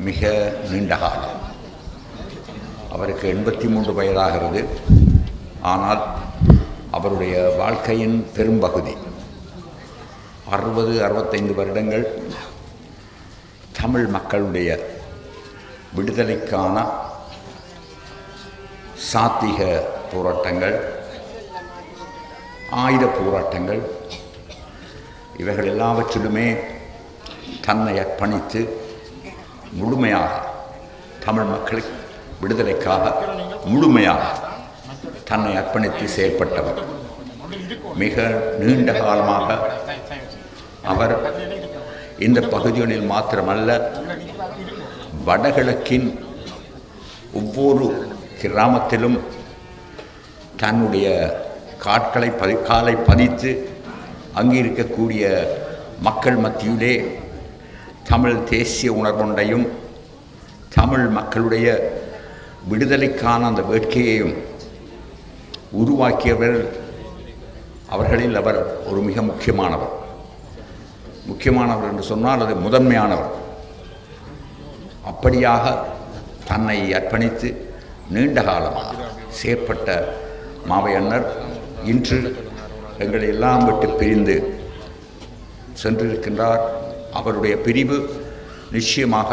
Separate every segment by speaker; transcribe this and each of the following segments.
Speaker 1: மிக நீண்ட காலம். அவருக்கு 83 வயதாகிறது. ஆனால் அவருடைய வாழ்க்கையின் பெரும்பகுதி 60-65 வருடங்கள் தமிழ் மக்களுடைய விடுதலைக்கான சாத்திக போராட்டங்கள், ஆயுத போராட்டங்கள், இவைகள் எல்லாவற்றிலுமே தன்னை அர்ப்பணித்து முழுமையாக தமிழ் மக்களுக்கு விடுதலைக்காக முழுமையாக தன்னை அர்ப்பணித்து செயல்பட்டவர். மிக நீண்ட காலமாக அவர் இந்த பகுதிகளில் மாத்திரமல்ல, வடகிழக்கின் ஒவ்வொரு கிராமத்திலும் தன்னுடைய காலை பதித்து அங்கே இருக்கக்கூடிய மக்கள் மத்தியிலே தமிழ் தேசிய உணர்வொன்றையும் தமிழ் மக்களுடைய விடுதலைக்கான அந்த வேட்கையையும் உருவாக்கியவர். அவர்களில் அவர் ஒரு மிக முக்கியமானவர் என்று சொன்னால் அது முதன்மையானவர். அப்படியாக தன்னை அர்ப்பணித்து நீண்ட காலமாக செயற்பட்ட மாவையண்ணர் இன்று எங்களை எல்லாம் விட்டு பிரிந்து சென்றிருக்கின்றார். அவருடைய பிரிவு நிச்சயமாக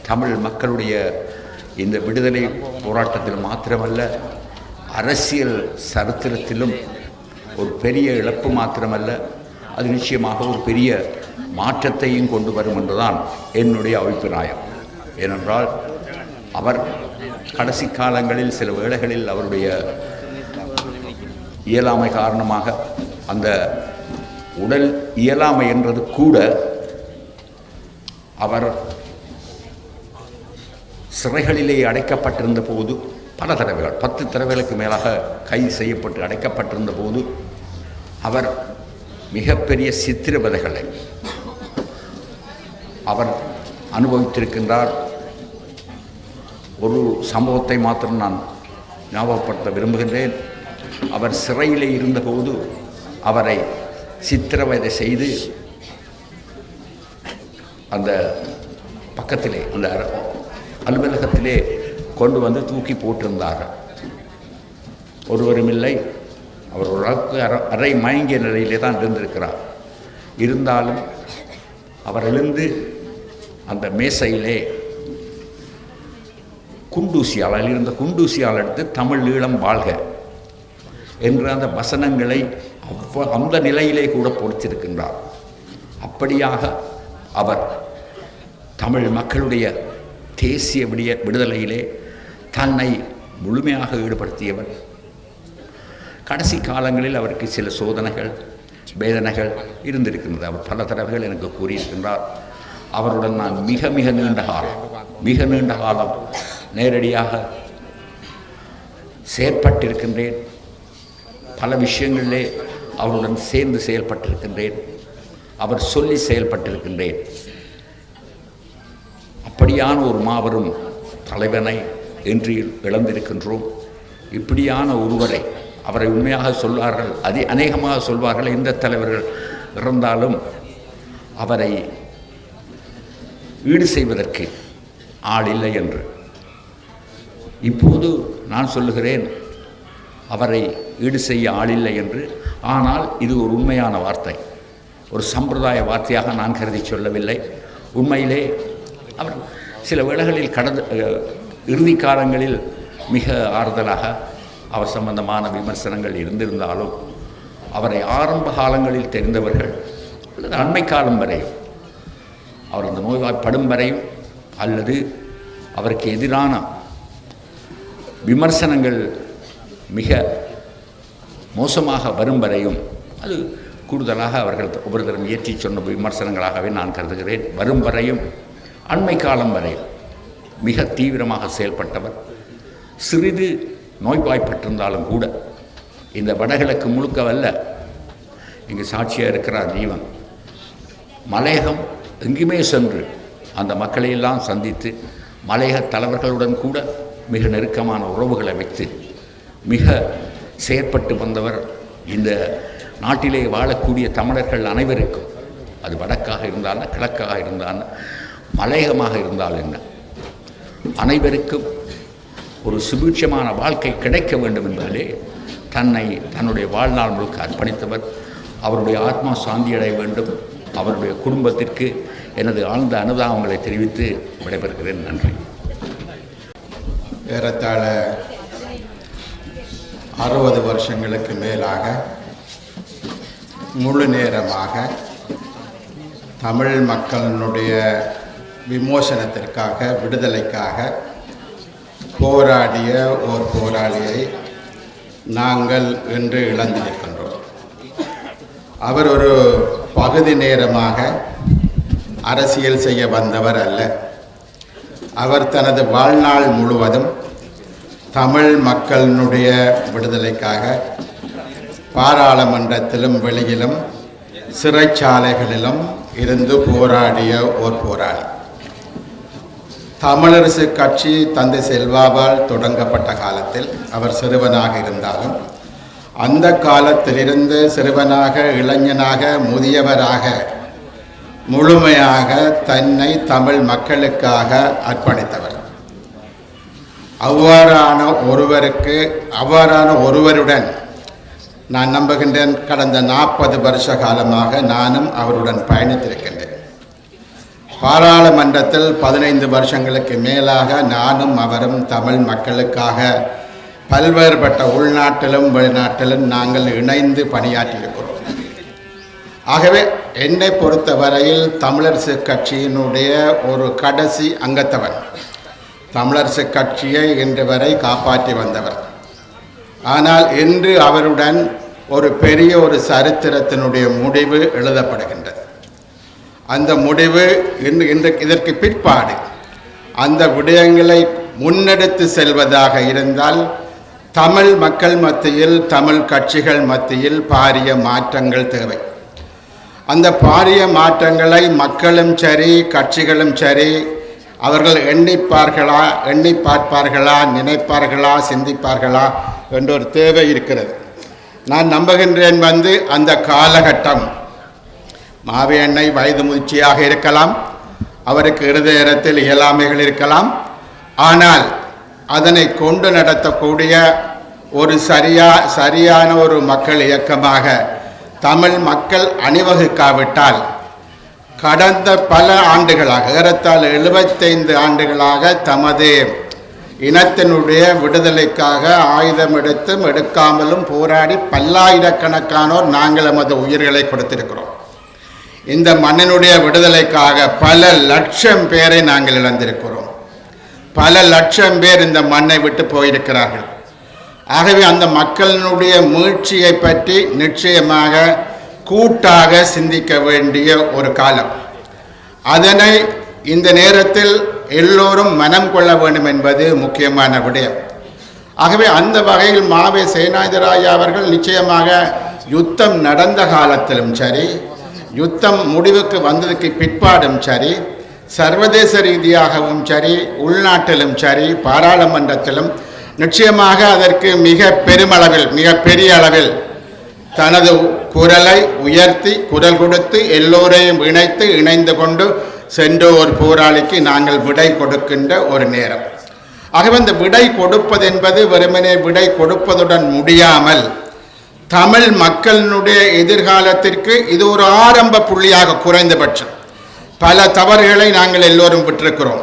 Speaker 1: தமிழ் மக்களுடைய இந்த விடுதலை போராட்டத்தில் மாத்திரமல்ல, அரசியல் சரித்திரத்திலும் ஒரு பெரிய இழப்பு மாத்திரமல்ல, அது நிச்சயமாக ஒரு பெரிய மாற்றத்தையும் கொண்டு வரும் என்றுதான் என்னுடைய அபிப்பிராயம். ஏனென்றால் அவர் கடைசி காலங்களில் சில வேளைகளில் அவருடைய இயலாமை காரணமாக, அந்த உடல் இயலாமை என்றது கூட, அவர் சிறைகளிலே அடைக்கப்பட்டிருந்த போது பல தடவைகள் 10 தடவைகளுக்கு மேலாக கைது செய்யப்பட்டு அடைக்கப்பட்டிருந்த போது அவர் மிகப்பெரிய சித்திரவதைகளை அவர் அனுபவித்திருக்கின்றார். ஒரு சம்பவத்தை மாத்திரம் நான் ஞாபகப்படுத்த விரும்புகின்றேன். அவர் சிறையிலே இருந்தபோது அவரை சித்திரவதை செய்து அந்த பக்கத்திலே அந்த அலுவலகத்திலே கொண்டு வந்து தூக்கி போட்டிருந்தார்கள். ஒருவரும் இல்லை. அவர் ஓரளவுக்கு அரை மயங்கிய நிலையிலே தான் இருந்திருக்கிறார். இருந்தாலும் அவர் எழுந்து அந்த மேசையிலே குண்டூசியால் இருந்த குண்டூசியால் எடுத்து தமிழ் ஈழம் வாழ்க என்ற அந்த வசனங்களை அந்த நிலையிலே கூட பொறுத்திருக்கின்றார். அப்படியாக அவர் தமிழ் மக்களுடைய தேசிய விடுதலையிலே தன்னை முழுமையாக ஈடுபடுத்தியவர். கடைசி காலங்களில் அவருக்கு சில சோதனைகள், வேதனைகள் இருந்திருக்கின்றது. அவர் பல தடவைகள் எனக்கு கூறியிருக்கின்றார். அவருடன் நான் மிக நீண்ட காலம் நேரடியாக செயற்பட்டிருக்கின்றேன். பல விஷயங்களிலே அவருடன் சேர்ந்து செயல்பட்டிருக்கின்றேன். அவர் சொல்லி செயல்பட்டிருக்கின்றேன். அப்படியான ஒரு மாபெரும் தலைவனை இன்று இழந்திருக்கின்றோம். இப்படியான ஒருவரை, அவரை உண்மையாக சொல்வார்கள், அநேகமாக சொல்வார்கள், எந்த தலைவர்கள் இறந்தாலும் அவரை ஈடு செய்வதற்கு ஆள் இல்லை என்று. இப்போது நான் சொல்லுகிறேன், அவரை ஈடு செய்ய ஆளில்லை என்று. ஆனால் இது ஒரு உண்மையான வார்த்தை, ஒரு சம்பிரதாய வார்த்தையாக நான் கருதி சொல்லவில்லை. உண்மையிலே அவர் சில வேளைகளில் இறுதி காலங்களில் மிக ஆறுதலாக அவர் சம்பந்தமான விமர்சனங்கள் இருந்திருந்தாலும், அவரை ஆரம்ப காலங்களில் தெரிந்தவர்கள் அல்லது அண்மை காலம் வரையும், அவர் அந்த நோய்வாய்ப்படும் வரையும் அல்லது அவருக்கு எதிரான விமர்சனங்கள் மிக மோசமாக வரும் வரையும், அது கூடுதலாக அவர்கள் ஒவ்வொருத்தரும் ஏற்றி சொன்ன விமர்சனங்களாகவே நான் கருதுகிறேன். வரும் வரையும், அண்மை காலம் வரையும் மிக தீவிரமாக செயல்பட்டவர். சிறிது நோய்வாய்ப்பட்டிருந்தாலும் கூட இந்த வடகிழக்கு முழுக்கவல்ல, இங்கு சாட்சியாக இருக்கிறார் ஜீவன், மலையகம் எங்குமே சென்று அந்த மக்களையெல்லாம் சந்தித்து மலையக தலைவர்களுடன் கூட மிக நெருக்கமான உறவுகளை வைத்து மிக செயற்பட்டு வந்தவர். இந்த நாட்டிலே வாழக்கூடிய தமிழர்கள் அனைவருக்கும், அது வடக்காக இருந்தாலும் கிழக்காக இருந்தாலும் மலையகமாக இருந்தால் என்ன, அனைவருக்கும் ஒரு சுபீட்சமான வாழ்க்கை கிடைக்க வேண்டும் என்பதிலே தன்னுடைய வாழ்நாள் முழுக்க அர்ப்பணித்தவர். அவருடைய ஆத்மா சாந்தியடைய வேண்டும். அவருடைய குடும்பத்திற்கு எனது ஆழ்ந்த அனுதாபங்களை தெரிவித்து விடைபெறுகிறேன். நன்றி.
Speaker 2: ஏறத்தாழ 60 வருஷங்களுக்கு மேலாக முழு நேரமாக தமிழ் மக்களினுடைய விமோசனத்திற்காக, விடுதலைக்காக போராடிய ஓர் போராளியை நாங்கள் இன்று இழந்திருக்கின்றோம். அவர் ஒரு பகுதி நேரமாக அரசியல் செய்ய வந்தவர் அல்ல. அவர் தனது வாழ்நாள் முழுவதும் தமிழ் மக்களினுடைய விடுதலைக்காக பாராளுமன்றத்திலும் வெளியிலும் சிறைச்சாலைகளிலும் இருந்து போராடிய ஓர் போராளி. தமிழரசு கட்சி தந்தை செல்வாவால் தொடங்கப்பட்ட காலத்தில் அவர் சிறுவனாக இருந்தாலும் அந்த காலத்திலிருந்து சிறுவனாக, இளைஞனாக, முதியவராக முழுமையாக தன்னை தமிழ் மக்களுக்காக அர்ப்பணித்தவர். அவ்வாறான ஒருவருடன் நான் நம்புகின்றேன் கடந்த 40 வருஷ காலமாக நானும் அவருடன் பயணித்திருக்கின்றேன். பாராளுமன்றத்தில் 15 வருஷங்களுக்கு மேலாக நானும் அவரும் தமிழ் மக்களுக்காக பல்வேறுபட்ட உள்நாட்டிலும் வெளிநாட்டிலும் நாங்கள் இணைந்து பணியாற்றியிருக்கிறோம். ஆகவே என்னை பொறுத்தவரையில் தமிழரசு கட்சியினுடைய ஒரு கடைசி அங்கத்தவன். தமிழரசு கட்சியை இன்று வரை காப்பாற்றி வந்தவர். ஆனால் இன்று அவருடன் ஒரு பெரிய ஒரு சரித்திரத்தினுடைய முடிவு எழுதப்படுகின்றது. அந்த முடிவு இதற்கு பிற்பாடு அந்த விடயங்களை முன்னெடுத்து செல்வதாக இருந்தால் தமிழ் மக்கள் மத்தியில், தமிழ் கட்சிகள் மத்தியில் பாரிய மாற்றங்கள் தேவை. அந்த பாரிய மாற்றங்களை மக்களும் சரி, கட்சிகளும் சரி, அவர்கள் எண்ணி பார்ப்பார்களா, நினைப்பார்களா, சிந்திப்பார்களா என்ற ஒரு தேவை இருக்கிறது. நான் நம்புகின்றேன் அந்த காலகட்டம் மாவேண்ணை வயது முதிர்ச்சியாக இருக்கலாம், அவருக்கு இருதயத்தில் இயலாமைகள் இருக்கலாம். ஆனால் அதனை கொண்டு நடத்தக்கூடிய ஒரு சரியான ஒரு மக்கள் இயக்கமாக தமிழ் மக்கள் அணிவகுக்காவிட்டால் கடந்த பல ஆண்டுகளாக, ஏறத்தாழ 75 ஆண்டுகளாக தமது இனத்தினுடைய விடுதலைக்காக ஆயுதம் எடுத்தும் எடுக்காமலும் போராடி பல்லாயிரக்கணக்கானோர் நாங்கள் நமது உயிர்களை கொடுத்திருக்கிறோம். இந்த மண்ணினுடைய விடுதலைக்காக பல லட்சம் பேரை நாங்கள் இழந்திருக்கிறோம். பல லட்சம் பேர் இந்த மண்ணை விட்டு போயிருக்கிறார்கள். ஆகவே அந்த மக்களினுடைய மீட்சியை பற்றி நிச்சயமாக கூட்டாக சிந்திக்க வேண்டிய ஒரு காலம். அதனை இந்த நேரத்தில் எல்லோரும் மனம் கொள்ள வேண்டும் என்பது முக்கியமான விடயம். ஆகவே அந்த வகையில் மாவே சேனாதிராஜா அவர்கள் நிச்சயமாக யுத்தம் நடந்த காலத்திலும் சரி, யுத்தம் முடிவுக்கு வந்ததுக்கு பிற்பாடும் சரி, சர்வதேச ரீதியாகவும் சரி, உள்நாட்டிலும் சரி, பாராளுமன்றத்திலும் நிச்சயமாக அதற்கு மிக பெரிய அளவில் தனது குரலை உயர்த்தி குரல் கொடுத்து எல்லோரையும் இணைந்து கொண்டு சென்ற ஒரு போராளிக்கு நாங்கள் விடை கொடுக்கின்ற ஒரு நேரம். ஆகவே இந்த விடை கொடுப்பது என்பது வெறுமனே விடை கொடுப்பதுடன் முடியாமல் தமிழ் மக்களினுடைய எதிர்காலத்திற்கு இது ஒரு ஆரம்ப புள்ளியாக, குறைந்தபட்சம் பல தவறுகளை நாங்கள் எல்லோரும் விட்டிருக்கிறோம்.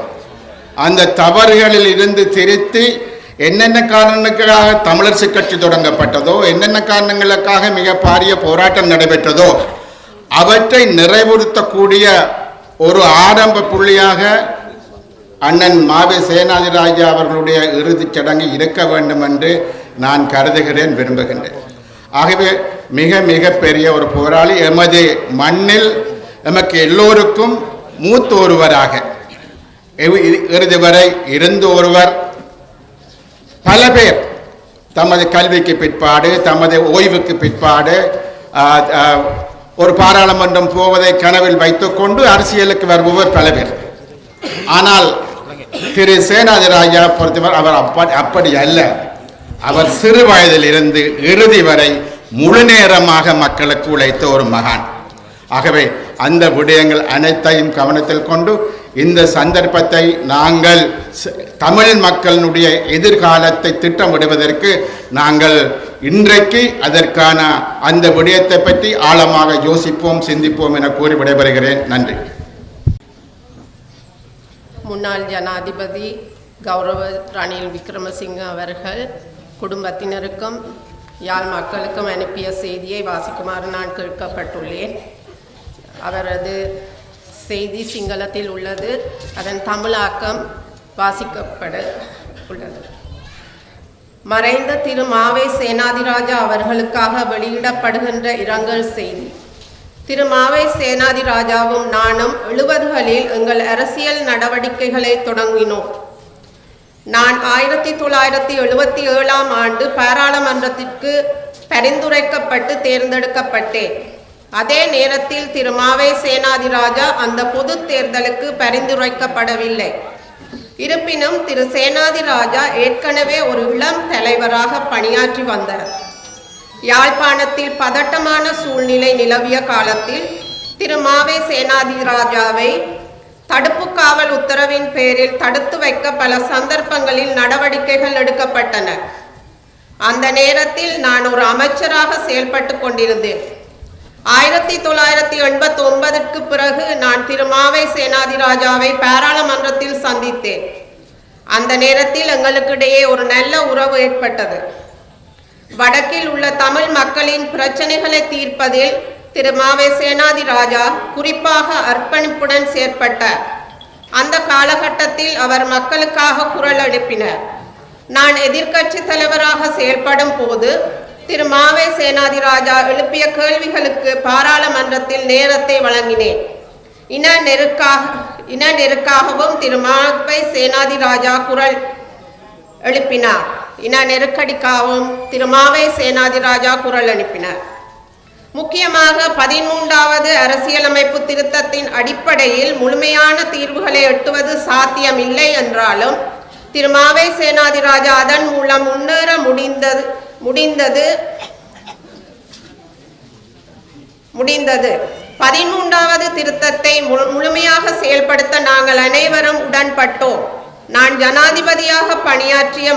Speaker 2: அந்த தவறுகளில் இருந்து திருத்தி என்னென்ன காரணங்களுக்காக தமிழரசு கட்சி தொடங்கப்பட்டதோ, என்னென்ன காரணங்களுக்காக மிக பாரிய போராட்டம் நடைபெற்றதோ அவற்றை நிறைவுறுத்தக்கூடிய ஒரு ஆரம்ப புள்ளியாக அண்ணன் மாவே சேனாதிராஜா அவர்களுடைய இறுதிச் சடங்கு இருக்க வேண்டும் என்று நான் கருதுகிறேன், விரும்புகின்றேன். ஆகவே மிக பெரிய ஒரு போராளி, எமது மண்ணில் நமக்கு எல்லோருக்கும் மூத்த ஒருவராக இறுதி வரை இருந்த ஒருவர். பல பேர் தமது கல்விக்கு பிற்பாடு, தமது ஓய்வுக்கு பிற்பாடு ஒரு பாராளுமன்றம் போவதை கனவில் வைத்துக்கொண்டு அரசியலுக்கு வருபவர் பல பேர். ஆனால் திரு சேனாதிராஜா பொறுத்தவர் அவர் அப்படி அல்ல. அவர் சிறு வயதில் இருந்து இறுதி வரை முழு நேரமாக மக்களுக்கு உழைத்த ஒரு மகான். ஆகவே அந்த விடயங்கள் அனைத்தையும் கவனத்தில் கொண்டு இந்த சந்தர்ப்பத்தை நாங்கள் தமிழ் மக்களினுடைய எதிர்காலத்தை திட்டமிடுவதற்கு நாங்கள் இன்றைக்கு அதற்கான அந்த விடயத்தை பற்றி ஆழமாக யோசிப்போம், சிந்திப்போம் என கூறி விடைபெறுகிறேன். நன்றி.
Speaker 3: முன்னாள் ஜனாதிபதி கௌரவ ரணில் விக்ரமசிங்க அவர்கள் குடும்பத்தினருக்கும் யாழ் மக்களுக்கும் அனுப்பிய செய்தியை வாசிக்குமாறு நான் கேட்கப்பட்டுள்ளேன். அவரது செய்தி சிங்களத்தில் உள்ளது. அதன் தமிழாக்கம் வாசிக்கப்பட உள்ளது. மறைந்த திரு மாவை சேனாதிராஜா அவர்களுக்காக வெளியிடப்படுகின்ற இரங்கல் செய்தி. திரு மாவை சேனாதிராஜாவும் நானும் 70களில் எங்கள் அரசியல் நடவடிக்கைகளை தொடங்கினோம். நான் 1977ஆம் ஆண்டு பாராளுமன்றத்திற்கு பரிந்துரைக்கப்பட்டு தேர்ந்தெடுக்கப்பட்டேன். அதே நேரத்தில் திரு மாவை சேனாதிராஜா அந்த பொது தேர்தலுக்கு பரிந்துரைக்கப்படவில்லை. இருப்பினும் திரு சேனாதிராஜா ஏற்கனவே ஒரு இளம் தலைவராக பணியாற்றி வந்தார். யாழ்ப்பாணத்தில் பதட்டமான சூழ்நிலை நிலவிய காலத்தில் திரு மாவை சேனாதிராஜாவை தடுப்பு காவல் உத்தரவின் பேரில் தடுத்து வைக்க பல சந்தர்ப்பங்களில் நடவடிக்கைகள் எடுக்கப்பட்டன. அந்த நேரத்தில் நான் ஒரு அமைச்சராக செயல்பட்டு கொண்டிருந்தேன். 1989க்கு பிறகு நான் திரு மாவை சேனாதிராஜாவை பாராளுமன்றத்தில் சந்தித்தேன். அந்த நேரத்தில் எங்களுக்கிடையே ஒரு நல்ல உறவு ஏற்பட்டது. வடக்கில் உள்ள தமிழ் மக்களின் பிரச்சனைகளை தீர்ப்பதில் திரு மாவை சேனாதிராஜா குறிப்பாக அர்ப்பணிப்புடன் செயற்பட்டார். அந்த காலகட்டத்தில் அவர் மக்களுக்காக குரல் எழுப்பினார். நான் எதிர்க்கட்சி தலைவராக செயல்படும் போது திரு மாவை சேனாதிராஜா எழுப்பிய கேள்விகளுக்கு பாராளுமன்றத்தில் நேரத்தை வழங்கினேன். இன நெருக்காகவும் திரு மாவை சேனாதிராஜா குரல் எழுப்பினார். இன நெருக்கடிக்காகவும் திரு மாவை சேனாதிராஜா குரல் எழுப்பினார். முக்கியமாக 13வது அரசியலமைப்பு திருத்தத்தின் அடிப்படையில் முழுமையான தீர்வுகளை எட்டுவது சாத்தியமில்லை என்றாலும் திரு மாவை சேனாதிராஜா அதன் மூலம் முன்னேற முடிந்தது. 13வது திருத்தத்தை முழுமையாக செயல்படுத்த நாங்கள் அனைவரும் உடன்பட்டோம். நான் ஜனாதிபதியாக பணியாற்றிய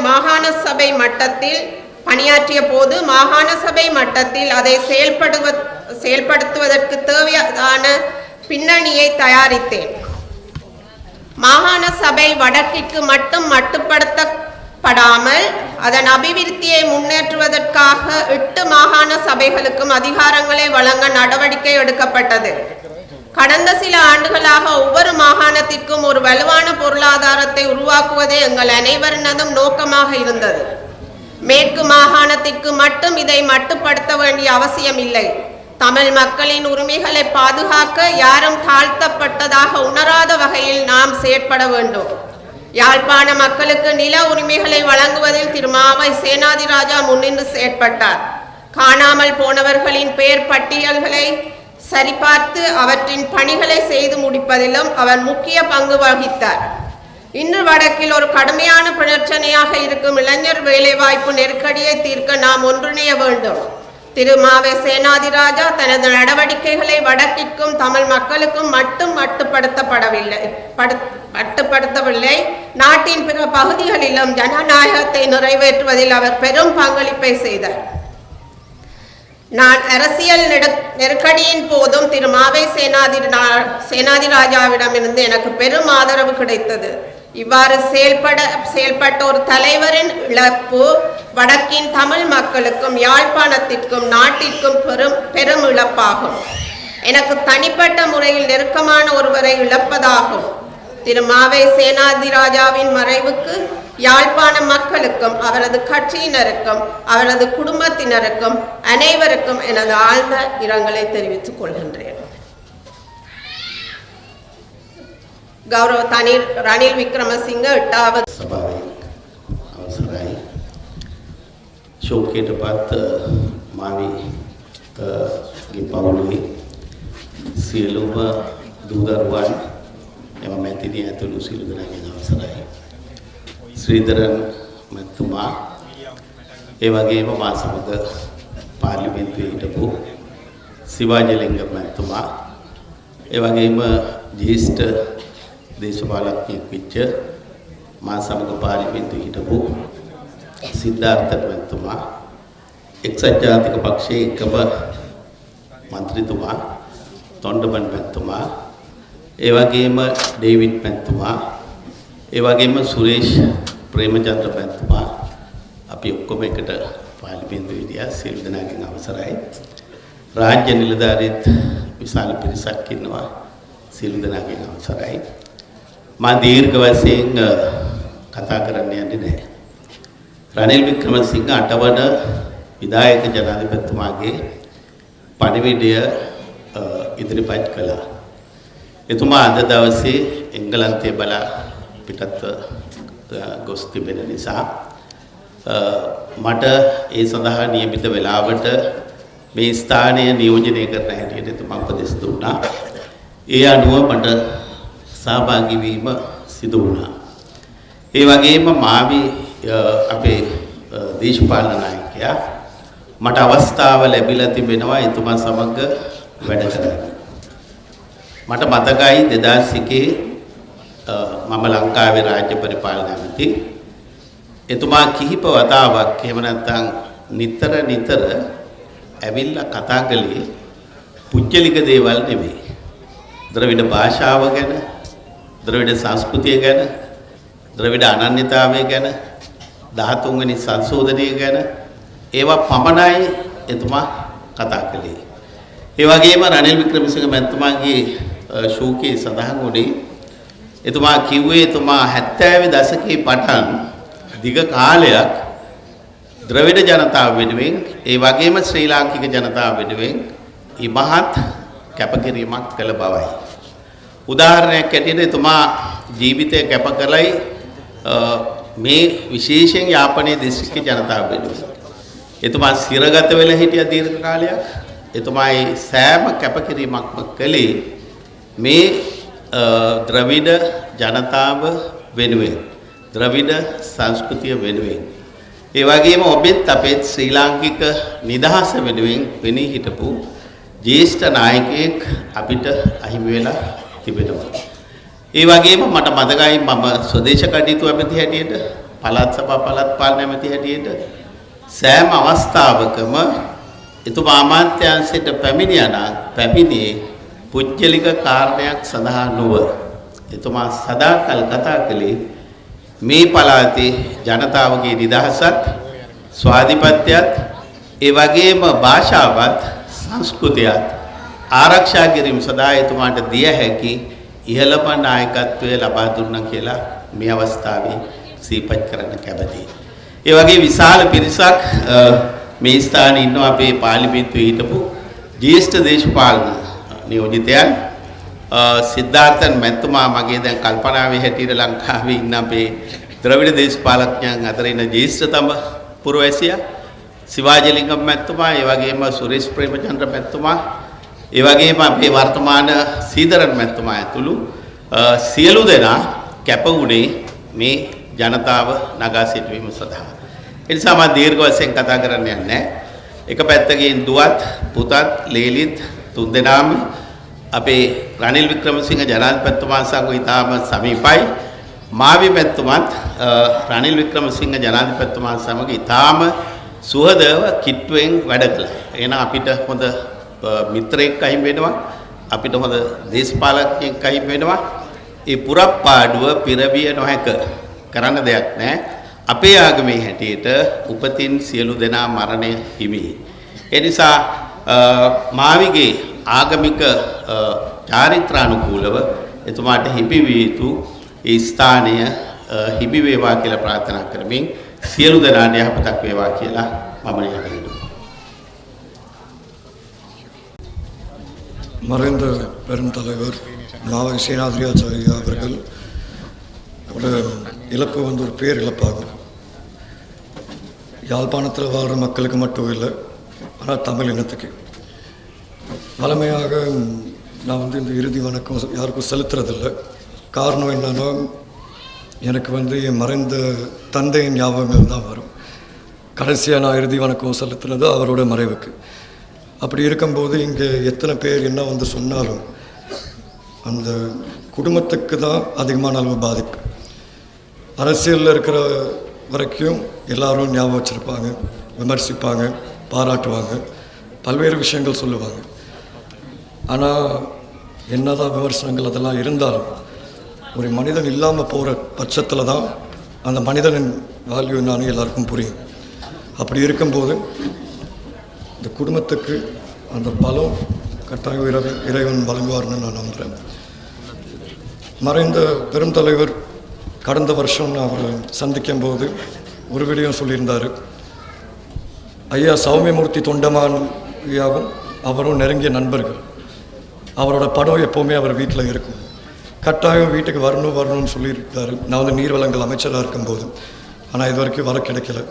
Speaker 3: போது மாகாண சபை மட்டத்தில் அதை செயல்படுத்துவதற்கு தேவையான பின்னணியை தயாரித்தேன். மாகாண சபை வடக்கிற்கு மட்டும் மட்டுப்படுத்தப்படாமல் அதன் அபிவிருத்தியை முன்னேற்றுவதற்காக 8 மாகாண சபைகளுக்கும் அதிகாரங்களை வழங்க நடவடிக்கை எடுக்கப்பட்டது. கடந்த சில ஆண்டுகளாக ஒவ்வொரு மாகாணத்திற்கும் ஒரு வலுவான பொருளாதாரத்தை உருவாக்குவதே எங்கள் அனைவரினதும் நோக்கமாக இருந்தது. மேற்கு மாகாணத்திற்கு மட்டும் இதை மட்டுப்படுத்த வேண்டிய அவசியம் இல்லை. தமிழ் மக்களின் உரிமைகளை பாதுகாக்க யாரும் தாழ்த்தப்பட்டதாக உணராத வகையில் நாம் செயற்பட வேண்டும். யாழ்ப்பாண மக்களுக்கு நில உரிமைகளை வழங்குவதில் திரு மாவை சேனாதிராஜா முன்னின்று செயற்பட்டார். காணாமல் போனவர்களின் பெயர் பட்டியல்களை சரிபார்த்து அவற்றின் பணிகளை செய்து முடிப்பதிலும் அவர் முக்கிய பங்கு வகித்தார். இன்று வடக்கில் ஒரு கடுமையான பிரச்சனையாக இருக்கும் இளைஞர் வேலைவாய்ப்பு நெருக்கடியை தீர்க்க நாம் ஒன்றிணைய வேண்டும். திரு மாவை சேனாதிராஜா தனது நடவடிக்கைகளை வடக்கிற்கும் தமிழ் மக்களுக்கும் மட்டும் மட்டுப்படுத்தவில்லை, நாட்டின் பிற பகுதிகளிலும் ஜனநாயகத்தை நிறைவேற்றுவதில் அவர் பெரும் பங்களிப்பை செய்தார். நான் அரசியல் நெருக்கடியின் போதும் திரு மாவை சேனாதிராஜாவிடமிருந்து எனக்கு பெரும் ஆதரவு கிடைத்தது. இவ்வாறு செயல்பட்ட ஒரு தலைவரின் இழப்பு வடக்கின் தமிழ் மக்களுக்கும் யாழ்ப்பாணத்திற்கும் நாட்டிற்கும் பெரும் இழப்பாகும். எனக்கு தனிப்பட்ட முறையில் நெருக்கமான ஒருவரை இழப்பதாகும். திரு மாவை சேனாதிராஜாவின் மறைவுக்கு யாழ்ப்பாண மக்களுக்கும் அவரது கட்சியினருக்கும் அவரது குடும்பத்தினருக்கும் அனைவருக்கும் எனது ஆழ்ந்த இரங்கலை தெரிவித்துக் கொள்கின்றேன். ගෞරව රනිල් වික්‍රමසිංහ 8வது
Speaker 4: සභාවේ අවසරයි ශෝකයටපත් මාවිගේ පවුලේ සියලුම දූ දරුවන් එම මැතිණිය ඇතුළු සියලු දෙනාගේ අවසරයි ශ්‍රීධරන් මැතිතුමා ඒ වගේම මා සමග පාර්ලිමේන්තුවේ හිටපු සිවාජලිංග මැතිතුමා ඒ වගේම ජ්‍යෙෂ්ඨ දේශපාලඥයෙක් වෙච්ච මා සමග පාර්ලිමේන්තුවේ හිටපු සිද්ධාර්ථ මැතිතුමා, එක්සත් ජාතික පක්ෂයේ එකම මන්ත්‍රීතුමා තොණ්ඩමන් මැතිතුමා, ඒ වගේම ඩේවිඩ් මැතිතුමා, ඒ වගේම සුරේෂ් ප්‍රේමචන්ද්‍ර මැතිතුමා, අපි ඔක්කොම එකට පාර්ලිමේන්තුවේ හිටියා. සියලු දෙනාගෙන් අවසරයි. රාජ්‍ය නිලධාරීත් විශාල පිරිසක් ඉන්නවා. සියලු දෙනාගෙන් අවසරයි. මා දීර්ඝ වශයෙන් කතා කරන්න යන්නේ නැහැ. රනිල් වික්‍රමසිංහ 8 වන විධායක ජනාධිපතිතුමාගේ පණිවිඩය ඉදිරිපත් කළා. එතුමා අද දවසේ එංගලන්තයේ බලා පිටත් ගොස් තිබෙන නිසා මට ඒ සඳහා නියමිත වේලාවට මේ ස්ථානය නියෝජනය කරන හැටියට එතුමා උපදෙස් දුන්නා. ඒ අනුව මට සහභාගී වීම සිදු වුණා. ඒ වගේම මාවි අපේ දේශපාලන නායකයා මට අවස්ථාව ලැබිලා තිබෙනවා එතුමා සමග වැඩ කරන්න. මට මතකයි 2001 මම ලංකාවේ රාජ්‍ය පරිපාලන ඇමති. එතුමා කිහිප වතාවක් එහෙම නැත්නම් නිතර ඇවිල්ලා කතා කළේ පුජ්‍යලික දේවල් නෙවෙයි. ද්‍රවිඩ භාෂාව ගැන, ද්‍රවිඩ සංස්කෘතිය ගැන, ද්‍රවිඩ අනන්‍යතාවය ගැන, 13 වෙනි සංශෝධනය ගැන ඒවා පමණයි එතුමා කතා කළේ. ඒ වගේම රනිල් වික්‍රමසිංහ මැතිතුමාගේ ශෝකයේ සඳහන් වුණේ එතුමා කිව්වේ එතුමා 70 දශකයේ පටන් දිග කාලයක් ද්‍රවිඩ ජනතාව වෙනුවෙන් ඒ වගේම ශ්‍රී ලාංකික ජනතාව වෙනුවෙන් ඉමහත් කැපකිරීමක් කළ බවයි. උදාහරණයක් ඇටියට එතුමා ජීවිතය කැප කළයි මේ විශේෂයෙන් යාපනයේ දිස්ත්‍රික්ක ජනතාව වෙනුවෙන්. එතුමා සිරගත වෙලා හිටිය දීර්ඝ කාලයක්. එතුමා ඒ සෑම කැපකිරීමක්ම කළේ මේ ද්‍රවිඩ ජනතාව වෙනුවෙන්, ද්‍රවිඩ සංස්කෘතිය වෙනුවෙන්. ඒ වගේම ඔබෙත් අපේත් ශ්‍රී ලාංකික නිදහස වෙනුවෙන් වෙණී හිටපු ජ්‍යෙෂ්ඨ නායකයෙක් අපිට අහිමි වෙලා තිබෙනවා. ඒ වගේම මට මතකයි මම ස්වදේශ කටයුතු ඇමති හැටියට, පළාත් සභා පළාත් පාලන ඇමති හැටියට සෑම අවස්ථාවකම එතුමා අමාත්‍යාංශයට පැමිණියේ පුජ්‍යලික කාරණයක් සඳහා නොව එතුමා සදාකල් කතා කළේ මේ පළාතේ ජනතාවගේ නිදහසත්, ස්වාධිපත්‍යයත්, ඒ වගේම භාෂාවත්, සංස්කෘතියත් ආරක්ෂා කිරීම සඳහා එතුමාට දිය හැකි ඉහළම නායකත්වය ලබා දුන්නා කියලා මේ අවස්ථාවේ සිහිපත් කරන්න කැමැතියි. ඒ වගේ විශාල පිරිසක් මේ ස්ථානයේ ඉන්නවා අපේ පාර්ලිමේන්තුවේ හිටපු ජ්‍යෙෂ්ඨ දේශපාලන නියෝජිතයන්. සිද්ධාර්ථන් මැතිතුමා මගේ දැන් කල්පනාවේ හැටියට ලංකාවේ ඉන්න අපේ ද්‍රවිඩ දේශපාලඥයන් අතර ඉන්න ජ්‍යෙෂ්ඨතම පුරවැසියා සිවාජලිංගම් මැතිතුමා, ඒ වගේම සුරේෂ් ප්‍රේමචන්ද්‍ර මැතිතුමා, ඒ වගේම අපේ වර්තමාන සීදරන් මැතිතුමා ඇතුළු සියලු දෙනා කැප වුණේ මේ ජනතාව නගා සිටවීම සඳහා. ඒ නිසා මම දීර්ඝ වශයෙන් කතා කරන්න යන්නේ නැහැ. එක පැත්තකින් දුවත්, පුතත්, ලේලිත් තුන්දෙනාම අපේ රනිල් වික්‍රමසිංහ ජනාධිපතිතුමා සමග ඉතාම සමීපයි. මාවි මැතිතුමත් රනිල් වික්‍රමසිංහ ජනාධිපතිතුමා සමග ඉතාම සුහදව කිට්ටුවෙන් වැඩ කළා. එහෙනම් අපිට හොඳ මිත්‍රයෙක් අහිමි වෙනවා. අපිට හොඳ දේශපාලකයෙක් අහිමි වෙනවා. ඒ පුරප්පාඩුව පිරවිය නොහැක. කරන්න දෙයක් නැහැ. අපේ ආගමේ හැටියට උපතින් සියලු දෙනා මරණය හිමියි. ඒ නිසා මාවිගේ ආගමික චාරිත්‍රානුකූලව එතුමාට හිමි විය යුතු ඒ ස්ථානය හිමි වේවා කියලා ප්‍රාර්ථනා කරමින් සියලු දෙනාට යහපතක් වේවා කියලා මම නියමයි.
Speaker 5: மறைந்த பெரும் தலைவர் நாவை சேனாதிரியாச்சாரியா அவர்கள் இழப்பு ஒரு பேர் இழப்பாகும். யாழ்ப்பாணத்தில் வாழ்கிற மக்களுக்கு மட்டும் இல்லை, ஆனால் தமிழ் இனத்துக்கு. வளமையாக நான் இந்த இறுதி வணக்கம் யாருக்கும் செலுத்துறதில்லை. காரணம் என்னன்னா, எனக்கு என் மறைந்த தந்தையின் ஞாபகங்கள் தான் வரும். கடைசியாக நான் இறுதி வணக்கம் செலுத்துறது அவரோட மறைவுக்கு. அப்படி இருக்கும்போது இங்கே எத்தனை பேர் என்ன சொன்னாலும் அந்த குடும்பத்துக்கு தான் அதிகமான அளவு பாதிப்பு. அரசியலில் இருக்கிற வரைக்கும் எல்லாரும் ஞாபகம் வச்சுருப்பாங்க, விமர்சிப்பாங்க, பாராட்டுவாங்க, பல்வேறு விஷயங்கள் சொல்லுவாங்க. ஆனால் என்னதான் விமர்சனங்கள் அதெல்லாம் இருந்தாலும் ஒரு மனிதன் இல்லாமல் போகிற பட்சத்தில் தான் அந்த மனிதனின் வேல்யூ என்னன்னு எல்லாருக்கும் புரியும். அப்படி இருக்கும்போது இந்த குடும்பத்துக்கு அந்த பலம் கட்டாயம் இறைவன் வழங்குவார்னு நான் நம்புகிறேன். மறைந்த பெரும் தலைவர் கடந்த வருஷம் நான் அவரை சந்திக்கும் போது ஒரு விடயம் சொல்லியிருந்தார். ஐயா சௌமியமூர்த்தி தொண்டமான் ஐயாவும் அவரும் நெருங்கிய நண்பர்கள். அவரோட படம் எப்போவுமே அவர் வீட்டில் இருக்கும். கட்டாயம் வீட்டுக்கு வரணும்னு சொல்லியிருக்காரு. நான் வந்து நீர்வளங்கள் அமைச்சராக இருக்கும்போது. ஆனால் இது வரைக்கும் வர கிடைக்கல.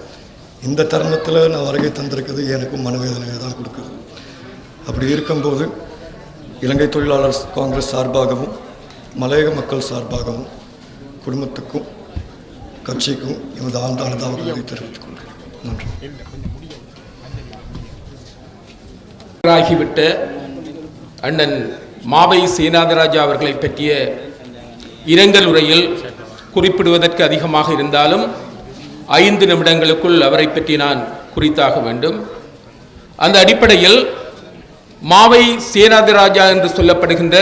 Speaker 5: இந்த தருணத்தில் நான் வருகை தந்திருக்கிறது எனக்கும் மனவேதனையை தான் கொடுக்குது. அப்படி இருக்கும்போது இலங்கை தொழிலாளர் காங்கிரஸ் சார்பாகவும் மலையக மக்கள் சார்பாகவும் குடும்பத்துக்கும் கட்சிக்கும் எமது ஆண்டான தாவல்களை தெரிவித்துக் கொள்கிறேன். நன்றி.
Speaker 6: ஆகிவிட்ட அண்ணன் மாவை சேனாதிராஜா அவர்களை பற்றிய இரங்கல் உரையில் குறிப்பிடுவதற்கு அதிகமாக இருந்தாலும் 5 நிமிடங்களுக்குள் அவரை பற்றி நான் குறித்தாக வேண்டும். அந்த அடிப்படையில் மாவை சேனாதிராஜா என்று சொல்லப்படுகின்ற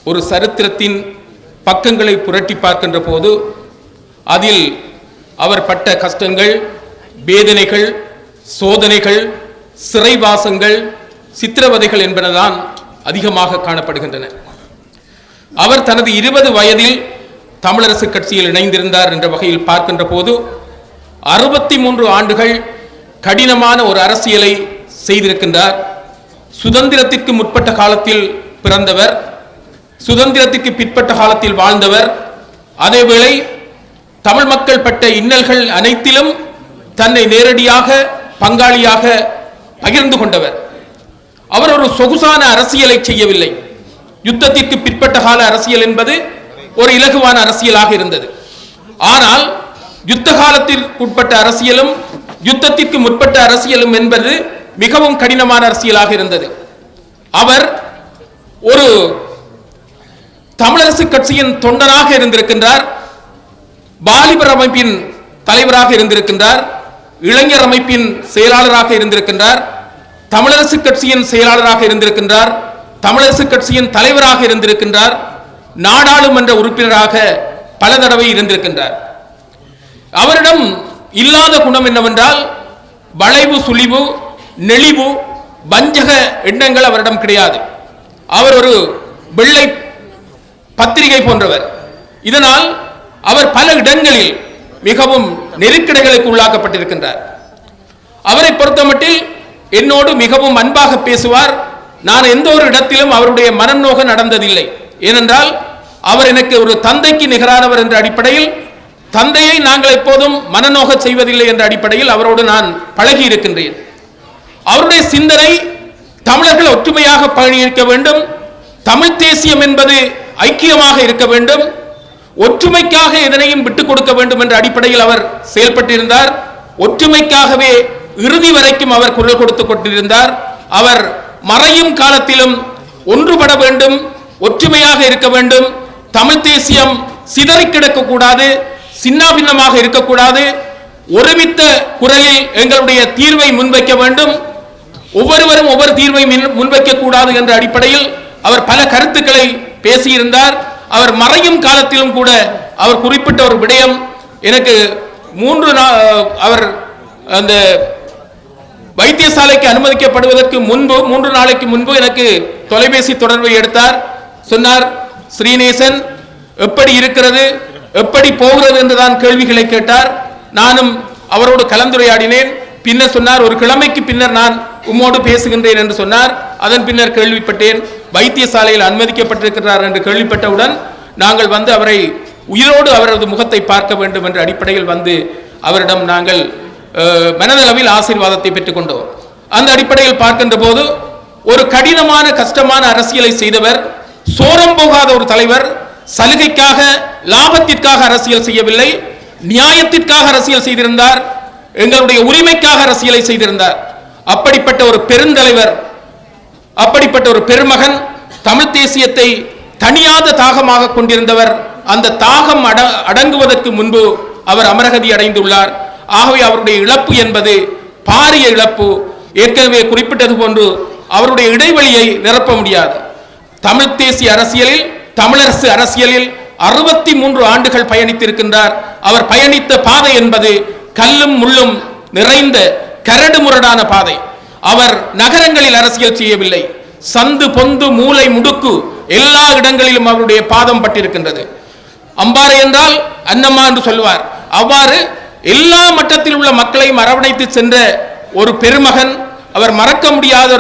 Speaker 6: ஒரு சரித்திரத்தின் பக்கங்களை புரட்டி பார்க்கின்ற போது அதில் அவர் பட்ட கஷ்டங்கள், வேதனைகள், சோதனைகள், சிறைவாசங்கள், சித்திரவதைகள் என்பனதான் அதிகமாக காணப்படுகின்றன. அவர் தனது 20 வயதில் தமிழரசு கட்சியில் இணைந்திருந்தார் என்ற வகையில் பார்க்கின்ற போது 63 ஆண்டுகள் கடினமான ஒரு அரசியலை செய்திருக்கின்றார். சுதந்திரத்திற்கு முற்பட்ட காலத்தில் பிறந்தவர், சுதந்திரத்திற்கு பிற்பட்ட காலத்தில் வாழ்ந்தவர். அதேவேளை தமிழ் மக்கள் பட்ட இன்னல்கள் அனைத்திலும் தன்னை நேரடியாக பங்காளியாக பகிர்ந்து கொண்டவர். அவர் ஒரு சொகுசான அரசியலை செய்யவில்லை. யுத்தத்திற்கு பிற்பட்ட கால அரசியல் என்பது ஒரு இலகுவான அரசியலாக இருந்தது. ஆனால் யுத்த காலத்தில் உட்பட்ட அரசியலும் யுத்தத்திற்கு முற்பட்ட அரசியலும் என்பது மிகவும் கடினமான அரசியலாக இருந்தது. அவர் ஒரு தமிழரசு கட்சியின் தொண்டனாக இருந்திருக்கின்றார், வாலிபர் அமைப்பின் தலைவராக இருந்திருக்கின்றார், இளைஞர் அமைப்பின் செயலாளராக இருந்திருக்கின்றார், தமிழரசு கட்சியின் செயலாளராக இருந்திருக்கின்றார், தமிழரசு கட்சியின் தலைவராக இருந்திருக்கின்றார், நாடாளுமன்ற உறுப்பினராக பல தடவை இருந்திருக்கின்றார். அவரிடம் இல்லாத குணம் என்னவென்றால் வளைவு, சுழிவு, நெளிவு, வஞ்சக எண்ணங்கள் அவரிடம் கிடையாது. அவர் ஒரு வெள்ளை பத்திரிகை போன்றவர். இதனால் அவர் பல இடங்களில் மிகவும் நெருக்கடிகளுக்கு உள்ளாக்கப்பட்டிருக்கின்றார். அவரை பொறுத்தமட்டில் என்னோடு மிகவும் அன்பாக பேசுவார். நான் எந்த ஒரு இடத்திலும் அவருடைய மனம் நோக நடந்ததில்லை. ஏனென்றால் அவர் எனக்கு ஒரு தந்தைக்கு நிகரானவர் என்ற அடிப்படையில், தந்தையை நாங்கள் எப்போதும் மனநோக செய்வதில்லை என்ற அடிப்படையில் அவரோடு நான் பழகி இருக்கின்றேன். அவருடைய சிந்தனை தமிழர்கள் ஒற்றுமையாக பயணிக்க வேண்டும், தமிழ் தேசியம் என்பது ஐக்கியமாக இருக்க வேண்டும், ஒற்றுமைக்காக எதனையும் விட்டுக் கொடுக்க வேண்டும் என்ற அடிப்படையில் அவர் செயல்பட்டிருந்தார். ஒற்றுமைக்காகவே இறுதி வரைக்கும் அவர் குரல் கொடுத்துக் கொண்டிருந்தார். அவர் மறையும் காலத்திலும் ஒன்றுபட வேண்டும், ஒற்றுமையாக இருக்க வேண்டும், தமிழ் தேசியம் சிதறி கிடக்கக்கூடாது, சின்னாபின்னமாக இருக்கக்கூடாது, ஒருமித்த குரலில் எங்களுடைய தீர்வை முன்வைக்க வேண்டும், ஒவ்வொருவரும் ஒவ்வொரு தீர்வை முன்வைக்க கூடாது என்ற அடிப்படையில் அவர் பல கருத்துக்களை பேசியிருந்தார். அவர் மறையும் காலத்திலும் கூட அவர் குறிப்பிட்ட ஒரு விடயம், எனக்கு அவர் அந்த வைத்தியசாலைக்கு அனுமதிக்கப்படுவதற்கு முன்பு 3 நாளைக்கு முன்பு எனக்கு தொலைபேசி தொடர்பை எடுத்தார். சொன்னார், ஸ்ரீநேசன் எப்படி இருக்கிறது, எப்படி போகிறது என்று தான் கேள்விகளை கேட்டார். நானும் அவரோடு கலந்துரையாடினேன். பின்னர் சொன்னார், ஒரு கிழமைக்கு பின்னர் நான் உம்மோடு பேசுகின்றேன் என்று சொன்னார். அதன் பின்னர் கேள்விப்பட்டேன் வைத்தியசாலையில் அனுமதிக்கப்பட்டிருக்கிறார் என்று கேள்விப்பட்டவுடன் நாங்கள் வந்து அவரை உயிரோடு அவரது முகத்தை பார்க்க வேண்டும் என்ற அடிப்படையில் வந்து அவரிடம் நாங்கள் மனதளவில் ஆசீர்வாதத்தை பெற்றுக்கொண்டோம். அந்த அடிப்படையில் பார்க்கின்ற போது ஒரு கடினமான கஷ்டமான அரசியலை செய்தவர், சோரம் போகாத ஒரு தலைவர், சலுகைக்காக லாபத்திற்காக அரசியல் செய்யவில்லை, நியாயத்திற்காக அரசியல் செய்திருந்தார், எங்களுடைய உரிமைக்காக அரசியலை செய்திருந்தார். அப்படிப்பட்ட ஒரு பெருந்தலைவர், அப்படிப்பட்ட ஒரு பெருமகன் தமிழ் தேசியத்தை தனியாத தாகமாக கொண்டிருந்தவர். அந்த தாகம் அடங்குவதற்கு முன்பு அவர் அமரகதி அடைந்துள்ளார். ஆகவே அவருடைய இழப்பு என்பது பாரிய இழப்பு. ஏற்கனவே குறிப்பிட்டது போன்று அவருடைய இடைவெளியை நிரப்ப முடியாது. தமிழ் தேசிய அரசியலில், தமிழரசு அரசியலில் 63 ஆண்டுகள் பயணித்திருக்கின்றார். அவர் பயணித்த பாதை என்பது கல்லும் முள்ளும் நிறைந்த கரடு முரடான பாதை. அவர் நகரங்களில் அரசியல் செய்யவில்லை. சந்து பொந்து மூலை முடுக்கு எல்லா இடங்களிலும் அவருடைய பாதம் பட்டிருக்கின்றது. அம்பாறை என்றால் அன்னம்மா என்று சொல்லுவார். அவ்வாறு எல்லா மட்டத்தில் உள்ள மக்களையும் அரவணைத்து சென்ற ஒரு பெருமகன். அவர் மறக்க முடியாத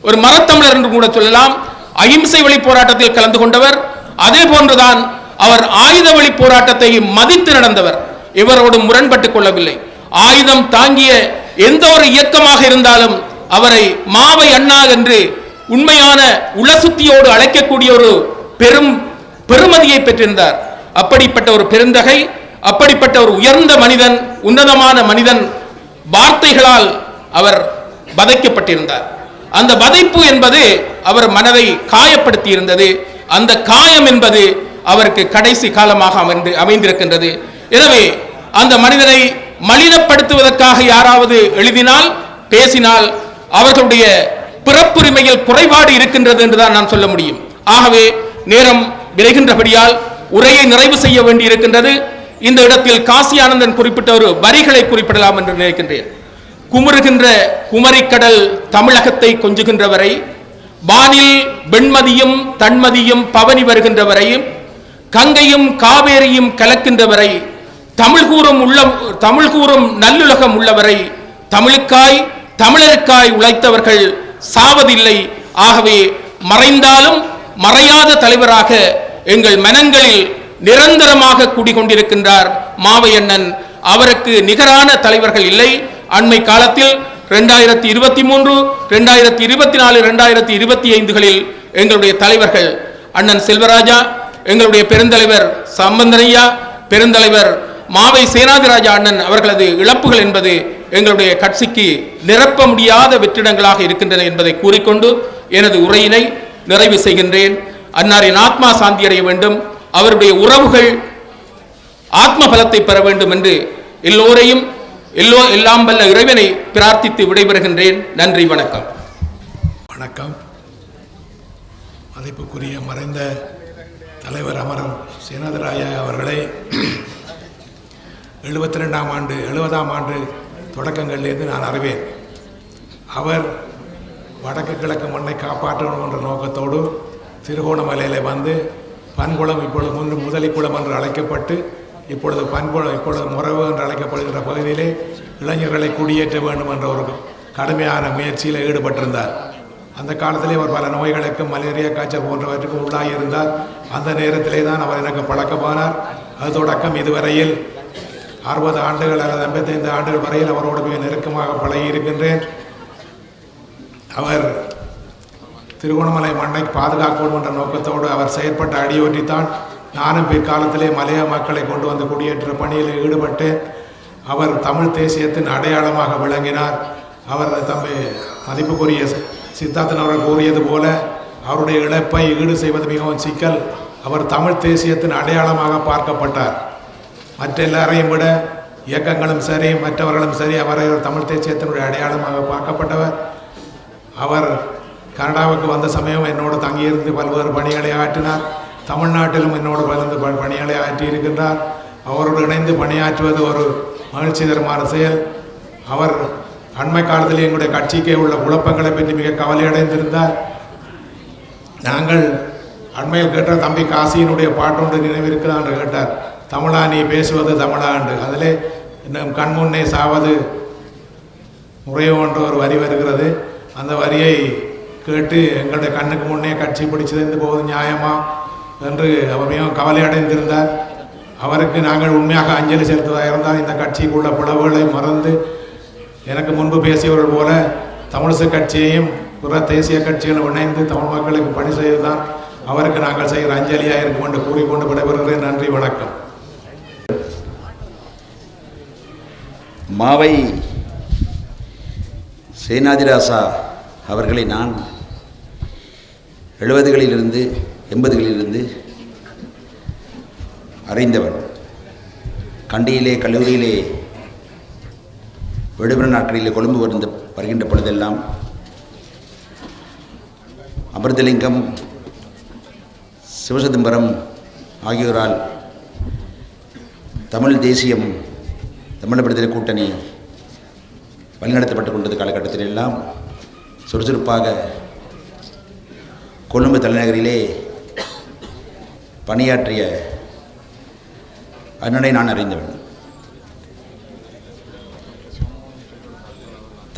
Speaker 6: ஒரு மரத்தமிழர் என்று கூட சொல்லலாம். அகிம்சை வழி போராட்டத்தில் கலந்து கொண்டவர். அதே போன்றுதான் அவர் ஆயுத வழி போராட்டத்தை மதித்து நடந்தவர். இவரோடு முரண்பட்டுக் கொள்ளவில்லை. ஆயுதம் தாங்கிய எந்த ஒரு இயக்கமாக இருந்தாலும் அவரை மாவை அண்ணா என்று உண்மையான உளசுத்தியோடு அழைக்கக்கூடிய ஒரு பெருமதியை பெற்றிருந்தார். அப்படிப்பட்ட ஒரு பெருந்தகை, அப்படிப்பட்ட ஒரு உயர்ந்த மனிதன், உன்னதமான மனிதன் வார்த்தைகளால் அவர் வதைக்கப்பட்டிருந்தார். அந்த வதைப்பு என்பது அவர் மனதை காயப்படுத்தி இருந்தது. அந்த காயம் என்பது அவருக்கு கடைசி காலமாக அமைந்திருக்கின்றது. எனவே அந்த மனிதனை மலினப்படுத்துவதற்காக யாராவது எழுதினால், பேசினால் அவர்களுடைய பிறப்புரிமையில் குறைபாடு இருக்கின்றது என்றுதான் நான் சொல்ல முடியும். ஆகவே நேரம் விரைகின்றபடியால் உரையை நிறைவு செய்ய வேண்டி இருக்கின்றது. இந்த இடத்தில் காசி ஆனந்தன் குறிப்பிட்ட ஒரு வரிகளை குறிப்பிடலாம் என்று நினைக்கின்றேன். குமுறுகின்ற குமரிக்கடல் தமிழகத்தை கொஞ்சுகின்ற வரை, வானில் வெண்மதியும் தன்மதியும் பவனி வருகின்ற வரையும், கங்கையும் காவேரியும் கலக்கின்ற வரை, தமிழ் கூறும் நல்லுலகம் உள்ளவரை, தமிழுக்காய் தமிழருக்காய் உழைத்தவர்கள் சாவதில்லை. ஆகவே மறைந்தாலும் மறையாத தலைவராக எங்கள் மனங்களில் நிரந்தரமாக குடிகொண்டிருக்கின்றார் மாவையண்ணன். அவருக்கு நிகரான தலைவர்கள் இல்லை. அண்மை காலத்தில் 2023, 2024, 2025களில் எங்களுடைய தலைவர்கள் அண்ணன் செல்வராஜா, எங்களுடைய பெருந்தலைவர் சம்பந்தனையா, பெருந்தலைவர் மாவை சேனாதிராஜா அண்ணன் அவர்களது இழப்புகள் என்பது எங்களுடைய கட்சிக்கு நிரப்ப முடியாத வெற்றிடங்களாக இருக்கின்றன என்பதை கூறிக்கொண்டு எனது உரையினை நிறைவு செய்கின்றேன். அன்னாரின் ஆத்மா சாந்தி அடைய வேண்டும், அவருடைய உறவுகள் ஆத்ம பலத்தை பெற வேண்டும் என்று எல்லோரையும் எல்லாம் வல்ல இறைவனை பிரார்த்தித்து விடைபெறுகின்றேன். நன்றி, வணக்கம்.
Speaker 7: வணக்கம். மதிப்புக்குரிய மறைந்த தலைவர் அமரர் சேனாதிராஜா அவர்களை 70ஆம் ஆண்டு தொடக்கங்களிலிருந்து நான் அறிவேன். அவர் வடக்கு கிழக்கு மண்ணை காப்பாற்றணும் என்ற நோக்கத்தோடு திருகோணமலையில் வந்து பன்குளம், இப்பொழுது முதலிக்குளம் என்று அழைக்கப்பட்டு இப்பொழுது முறவு என்று அழைக்கப்படுகின்ற பகுதியிலே இளைஞர்களை குடியேற்ற வேண்டும் என்ற ஒரு கடுமையான முயற்சியில் ஈடுபட்டிருந்தார். அந்த காலத்திலே அவர் பல நோய்களுக்கும் மலேரியா, காய்ச்சல் போன்றவற்றுக்கும் உள்ளாகி இருந்தார். அந்த நேரத்திலே தான் அவர் எனக்கு பழக்கமானார். அது தொடக்கம் இதுவரையில் 60 ஆண்டுகள் அல்லது 55 ஆண்டுகள் வரையில் அவரோடு மிக நெருக்கமாக பழகி இருக்கின்றேன். அவர் திருகோணமலை மண்ணை பாதுகாக்கணும் என்ற நோக்கத்தோடு அவர் செயற்பட்ட அடியொற்றித்தான் நானும் பிற்காலத்திலே மலைய மக்களை கொண்டு வந்து குடியேற்ற பணியில் ஈடுபட்டு அவர் தமிழ் தேசியத்தின் அடையாளமாக விளங்கினார். அவர் தம்மை மதிப்புக்குரிய சித்தார்த்தன் அவர்கள் கூறியது போல அவருடைய இழப்பை ஈடு செய்வது மிகவும் சிக்கல். அவர் தமிழ் தேசியத்தின் அடையாளமாக பார்க்கப்பட்டார். மற்ற எல்லாரையும் விட இயக்கங்களும் சரி, மற்றவர்களும் சரி, அவரை தமிழ் தேசியத்தினுடைய அடையாளமாக பார்க்கப்பட்டவர். அவர் கனடாவுக்கு வந்த சமயம் என்னோடு தங்கியிருந்து பல்வேறு பணிகளை ஆற்றினார். தமிழ்நாட்டிலும் என்னோடு பலந்து பணிகளை ஆற்றியிருக்கின்றார். அவரோடு இணைந்து பணியாற்றுவது ஒரு மகிழ்ச்சிகரமான செயல். அவர் அண்மை காலத்தில் எங்களுடைய கட்சிக்கே உள்ள குழப்பங்களை பற்றி மிக கவலையடைந்திருந்தார். நாங்கள் அண்மையில் கேட்ட தம்பி காசியினுடைய பாட்டொன்று நினைவிருக்கிறான் என்று கேட்டார். தமிழா நீ பேசுவது தமிழா என்று. அதிலே இன்னும் கண்முன்னே சாவது முறையோ என்ற ஒரு வரி வருகிறது. அந்த வரியை கேட்டு எங்களுடைய கண்ணுக்கு முன்னே கட்சி பிடிச்சிருந்து போவது நியாயமா என்று அவர் மிகவும் கவலை அடைந்திருந்தார். அவருக்கு நாங்கள் உண்மையாக அஞ்சலி செலுத்துவதாக இருந்தால் இந்த கட்சிக்குள்ள பிளவுகளை மறந்து எனக்கு முன்பு பேசியவர்கள் போல தமிழிசை கட்சியையும் பிற தேசிய கட்சிகளும் இணைந்து தமிழ் மக்களுக்கு பணி செய்துதான் அவருக்கு நாங்கள் செய்கிற அஞ்சலியாக இருக்கும் என்று கூறிக்கொண்டு விடைபெறுகிறேன். நன்றி, வணக்கம்.
Speaker 8: மாவை சேனாதிராசா அவர்களை நான் 70களிலிருந்து 80களிலிருந்து அறிந்தவன். கண்டியிலே கல்லூரியிலே விடுமுறை நாட்களிலே கொழும்பு வருகின்ற பொழுதெல்லாம் அமிர்தலிங்கம், சிவசிதம்பரம் ஆகியோரால் தமிழ் தேசியம், தமிழ் விடுதலை கூட்டணி வழிநடத்தப்பட்டு கொண்டது காலகட்டத்திலெல்லாம் சுறுசுறுப்பாக கொழும்பு தலைநகரிலே பணியாற்றிய அண்ணனை நான் அறிந்தவன்.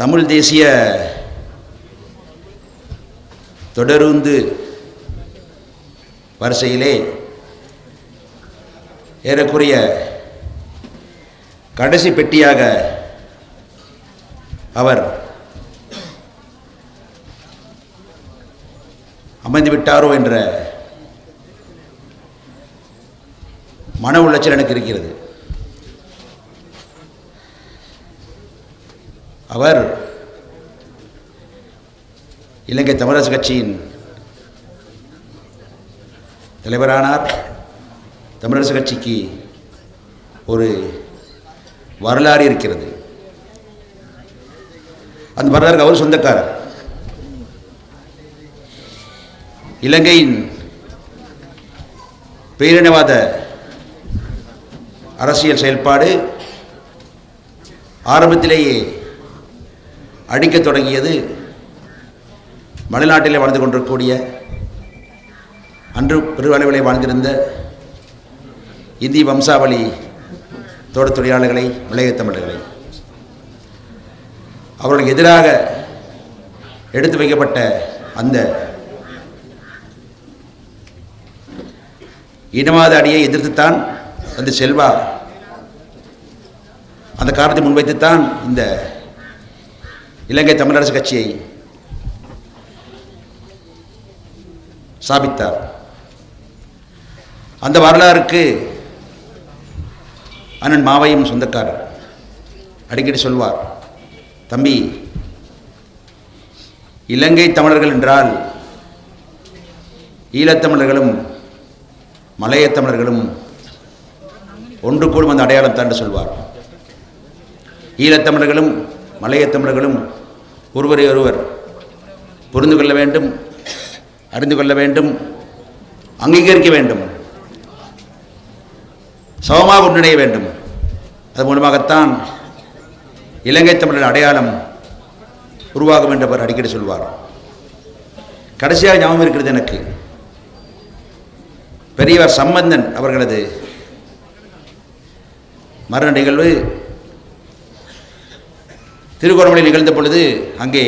Speaker 8: தமிழ் தேசிய தொடருந்து வரிசையிலே ஏறக்குறைய கடைசி பெட்டியாக அவர் அமைந்து விட்டாரோ என்ற மன உளைச்சல் எனக்கு இருக்கிறது. அவர் இலங்கை தமிழரசு கட்சியின் தலைவரானார். தமிழரசு கட்சிக்கு ஒரு வரலாறு இருக்கிறது. அந்த வரலாறுக்கு அவர் சொந்தக்காரர். இலங்கையின் பேரினவாத அரசியல் செயல்பாடு ஆரம்பத்திலேயே அடிக்கத் தொடங்கியது மலைநாட்டிலே வாழ்ந்து கொண்டிருக்கக்கூடிய, அன்று பெருவளவிலே வாழ்ந்திருந்த இந்திய வம்சாவளி தோட்டத் தொழிலாளர்களை, மலையக தமிழர்களை. அவர்களுக்கு எதிராக எடுத்து வைக்கப்பட்ட அந்த இனவாத அணியை எதிர்த்துத்தான் அந்த செல்வா அந்த காரணத்தை முன்வைத்துத்தான் இந்த இலங்கை தமிழரசு கட்சியை ஸ்தாபித்தார். அந்த வரலாறுக்கு அண்ணன் மாவையும் சொந்தக்காரர். அடிக்கடி சொல்வார், தம்பி, இலங்கை தமிழர்கள் என்றால் ஈழத்தமிழர்களும் மலைய தமிழர்களும் ஒன்று கூடும் அந்த அடையாளம் தான் என்று சொல்வார். ஈழத்தமிழர்களும் மலைய தமிழர்களும் ஒருவரை ஒருவர் புரிந்து கொள்ள வேண்டும், அறிந்து கொள்ள வேண்டும், அங்கீகரிக்க வேண்டும், சமமாக ஒன்றிணைய வேண்டும். அது மூலமாகத்தான் இலங்கை தமிழர் அடையாளம் உருவாகும் என்று அவர் அடிக்கடி சொல்வார். கடைசியாக ஞாபகம் இருக்கிறது எனக்கு, பெரியவர் சம்பந்தன் அவர்களது மரண நிகழ்வு திருகோணமலையில் நிகழ்ந்த பொழுது அங்கே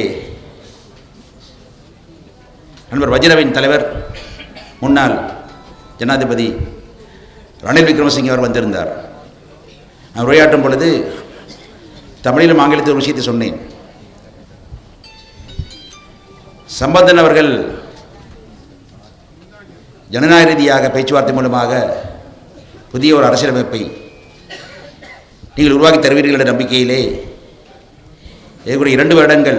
Speaker 8: நண்பர் வஜ்ரவின் தலைவர் முன்னாள் ஜனாதிபதி ரணில் விக்ரமசிங்கே அவர் வந்திருந்தார். நான் உரையாற்றும் பொழுது தமிழிலும் ஆங்கிலத்தில் ஒரு விஷயத்தை சொன்னேன். சம்பந்தன் அவர்கள் ஜனநாயக ரீதியாக பேச்சுவார்த்தை மூலமாக புதிய ஒரு அரசியலமைப்பை நீங்கள் உருவாக்கி தருவீர்கள் என்ற நம்பிக்கையிலே ஏற்கனவே 2 வருடங்கள்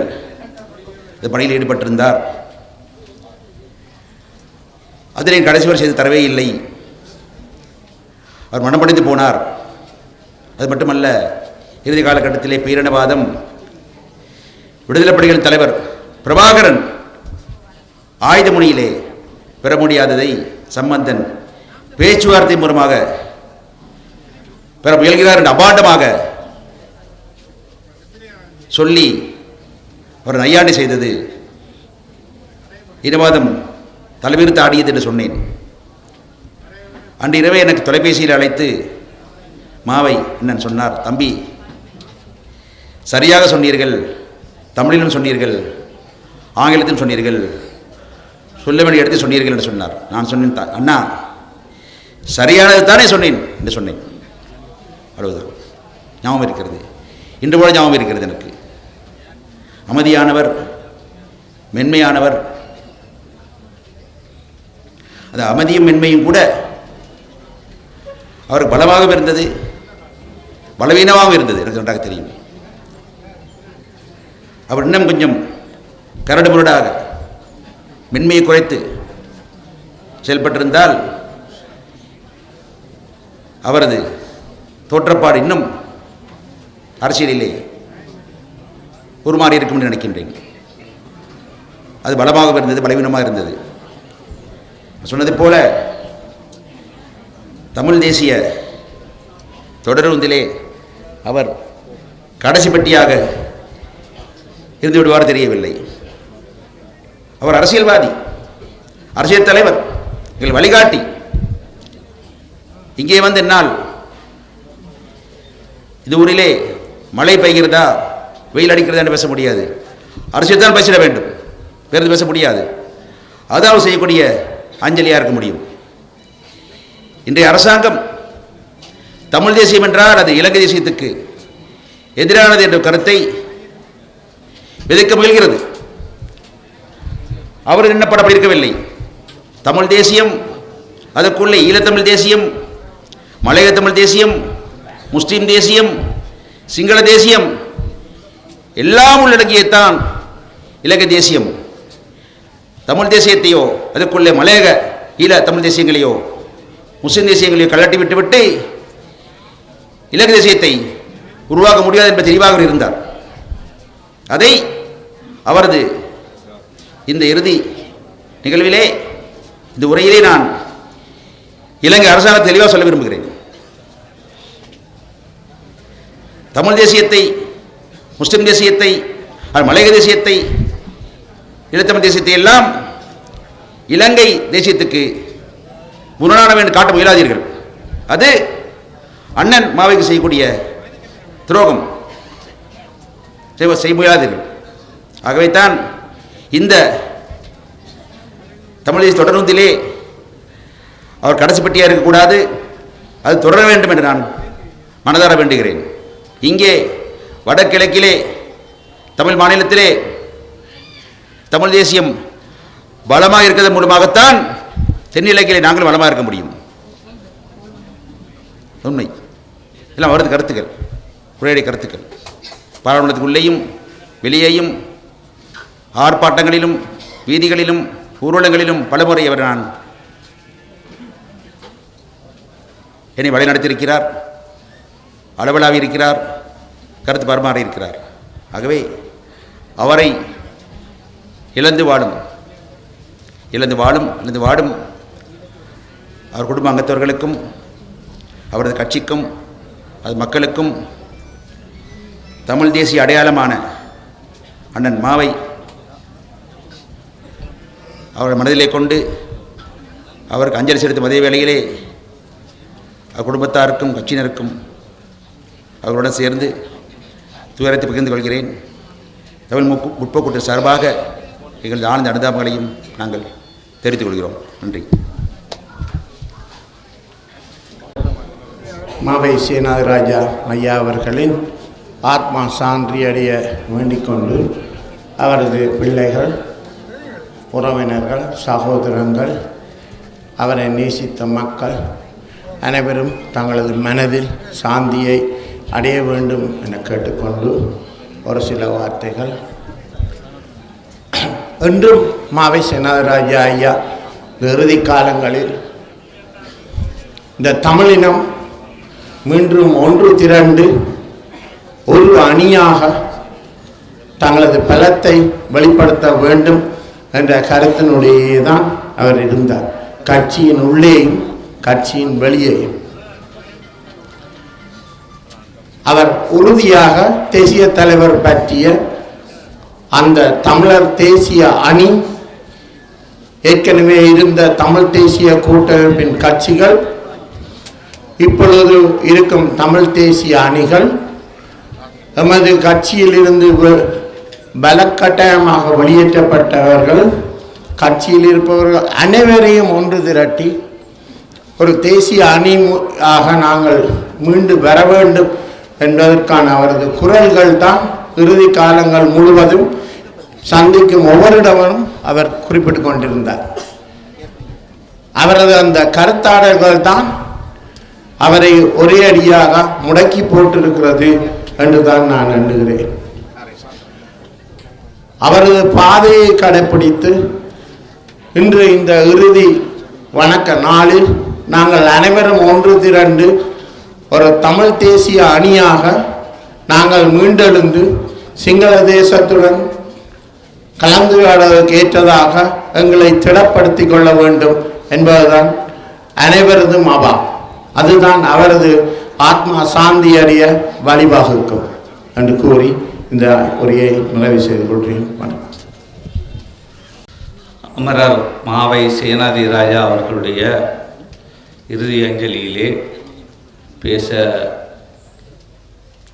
Speaker 8: இந்த பணியில் ஈடுபட்டிருந்தார். அதனை கடைசி வரை செய்து தரவே இல்லை. அவர் மனமடைந்து போனார். அது மட்டுமல்ல, இறுதி காலகட்டத்திலே பேரினவாதம் விடுதலை புலிகளின் தலைவர் பிரபாகரன் ஆயுத முனையிலே பெற முடியாததை சம்பந்தன் பேச்சுவார்த்தை மூலமாக பெற முயல்கிறார் என்று அபாண்டமாக சொல்லி அவர் நையாண்டி செய்தது இனவாதம் தலைவிரித்து ஆடியது என்று சொன்னேன். அன்று இரவே எனக்கு தொலைபேசியில் அழைத்து மாவை என்னன்னு சொன்னார், தம்பி, சரியாக சொன்னீர்கள், தமிழிலும் சொன்னீர்கள், ஆங்கிலத்திலும் சொன்னீர்கள், சொல்ல வேண்டிய இடத்தில் சொன்னீர்கள் என்று சொன்னார். நான் சொன்னேன், அண்ணா சரியானது தானே சொன்னேன் என்று சொன்னேன். அவ்வளவுதான். ஞாபகம் இருக்கிறது, இன்று போல ஞாபகம் இருக்கிறது எனக்கு. அமைதியானவர், மென்மையானவர். அந்த அமைதியும் மென்மையும் கூட அவருக்கு பலமாகவும் இருந்தது, பலவீனமாகவும் இருந்தது. எனக்கு நன்றாக தெரியும். அவர் இன்னும் கொஞ்சம் கரடு முரடாக மென்மையை குறைத்து செயல்பட்டிருந்தால் அவரது தோற்றப்பாடு இன்னும் அரசியலிலே உருமாறி இருக்கும் என்று நினைக்கின்றேன். அது பலமாக இருந்தது, பலவீனமாக இருந்தது. சொன்னது போல தமிழ் தேசிய தொடருந்திலே அவர் கடைசி பெட்டியாக இருந்து விடுவார் தெரியவில்லை. அவர் அரசியல்வாதி, அரசியல் தலைவர், எங்கள் வழிகாட்டி. இங்கே வந்து என்னால் இது ஊரிலே மழை பெய்கிறதா வெயில் அடிக்கிறதா என்று பேச முடியாது. அரசியல் தான் பேசிட வேண்டும், வேறு பேச முடியாது. அதாவது செய்யக்கூடிய அஞ்சலியாக இருக்க முடியும். இன்றைய அரசாங்கம் தமிழ் தேசியம் என்றால் அது இலங்கை தேசியத்துக்கு எதிரானது என்ற கருத்தை விதைக்க முயல்கிறது. அவர் எண்ணப்படப்படி இருக்கவில்லை. தமிழ் தேசியம், அதற்குள்ளே ஈழத்தமிழ் தேசியம், மலைய தமிழ் தேசியம், முஸ்லீம் தேசியம், சிங்கள தேசியம் எல்லாம் உள்ளடங்கியத்தான் இலங்கை தேசியம். தமிழ் தேசியத்தையோ அதற்குள்ளே மலையக ஈழ தமிழ் தேசியங்களையோ முஸ்லீம் தேசியங்களையோ கலட்டி விட்டுவிட்டு இலங்கை தேசியத்தை உருவாக்க முடியாது என்பது தெளிவாக இருந்தார். அதை அவரது இந்த இறுதி நிகழ்விலே, இந்த உரையிலே நான் இலங்கை அரசாங்கம் தெளிவாக சொல்ல விரும்புகிறேன். தமிழ் தேசியத்தை, முஸ்லிம் தேசியத்தை, மலையக தேசியத்தை, ஈழத்தமிழ் தேசியத்தை எல்லாம் இலங்கை தேசியத்துக்கு முரணானவை என்று காட்ட முயலாதீர்கள். அது அண்ணன் மாவைக்கு செய்யக்கூடிய துரோகம், செய்ய முயலாதீர்கள். ஆகவே தான் இந்த தமிழ் தேசிய தொடர்ந்திலே அவர் கடைசி பெட்டியாக இருக்கக்கூடாது, அது தொடர வேண்டும் என்று நான் மனதார வேண்டுகிறேன். இங்கே வடகிழக்கிலே தமிழ் மாநிலத்திலே தமிழ் தேசியம் பலமாக இருக்கிறதன் மூலமாகத்தான் தென்னிலங்கையிலே நாங்கள் பலமாக இருக்க முடியும். உண்மை எல்லாம் அவரது கருத்துக்கள், உரையாடிய கருத்துக்கள். பாராளுமன்றத்துக்குள்ளேயும் வெளியேயும் ஆர்ப்பாட்டங்களிலும் வீதிகளிலும் ஊர்வலங்களிலும் பலமுறை அவர் என்னை வழிநடத்தியிருக்கிறார், அளவலாவி இருக்கிறார், கருத்து பரிமாறி இருக்கிறார். ஆகவே அவரை இழந்து வாடும் அவர் குடும்ப அங்கத்தவர்களுக்கும் அவரது கட்சிக்கும் அது மக்களுக்கும் தமிழ் தேசிய அடையாளமான அண்ணன் மாவை அவர் மனதிலே கொண்டு அவருக்கு அஞ்சலி செலுத்தும் அதே வேளையிலே குடும்பத்தாருக்கும் கட்சியினருக்கும் அவருடன் சேர்ந்து துயரத்தை பகிர்ந்து கொள்கிறேன். தமிழ் முற்போக்கு சார்பாக எங்களது ஆனந்த அனுதாபங்களையும் நாங்கள் தெரிவித்துக் கொள்கிறோம். நன்றி.
Speaker 2: மாவை சேனாதிராஜா ஐயா அவர்களின் ஆத்மா சான்றி அடைய வேண்டிக்கொண்டு அவரது பிள்ளைகள், உறவினர்கள், சகோதரங்கள், அவரை நேசித்த மக்கள் அனைவரும் தங்களது மனதில் சாந்தியை அடைய வேண்டும் என கேட்டுக்கொண்டு ஒரு சில வார்த்தைகள். என்றும் மாவை சேனாதிராஜா ஐயா இறுதி காலங்களில் இந்த தமிழினம் மீண்டும் ஒன்று திரண்டு ஒரு அணியாக தங்களது பலத்தை வெளிப்படுத்த வேண்டும் என்ற கருத்தினுடையே தான் அவர் இருந்தார். கட்சியின் உள்ளேயும் கட்சியின் வெளியேயும் அவர் உறுதியாக தேசிய தலைவர் பற்றிய அந்த தமிழர் தேசிய அணி, ஏற்கனவே இருந்த தமிழ் தேசிய கூட்டமைப்பின் கட்சிகள், இப்பொழுது இருக்கும் தமிழ் தேசிய அணிகள், எமது கட்சியில் இருந்து பலக்கட்டாயமாக வெளியேற்றப்பட்டவர்கள், கட்சியில் இருப்பவர்கள் அனைவரையும் ஒன்று திரட்டி ஒரு தேசிய அணியாக நாங்கள் மீண்டு வர வேண்டும் என்பதற்கான அவரது குரல்கள் தான் இறுதி காலங்கள் முழுவதும் சந்திக்கும் ஒவ்வொருடமும் அவர் குறிப்பிட்டு கொண்டிருந்தார். அவரது அந்த கருத்தாடல்கள் தான் அவரை ஒரே அடியாக முடக்கி போட்டிருக்கிறது என்றுதான் நான் எண்ணுகிறேன். அவரது பாதையை கடைப்பிடித்து இன்று இந்த இறுதி வணக்க நாளில் நாங்கள் அனைவரும் ஒன்று திரண்டு ஒரு தமிழ் தேசிய அணியாக நாங்கள் மீண்டெழுந்து சிங்கள தேசத்துடன் கலந்துரையாடுவதற்கு ஏற்றதாக எங்களை திடப்படுத்திக் கொள்ள வேண்டும் என்பதுதான் அனைவரதும் அவா. அதுதான் அவரது ஆத்மா சாந்தி அடைய வழிவகுக்கும் என்று கூறி இந்த உரையை நிறைவு செய்து கொள்கிறேன். வணக்கம்.
Speaker 9: அமரர் மாவை சேனாதி ராஜா அவர்களுடைய இறுதி அஞ்சலியிலே பேச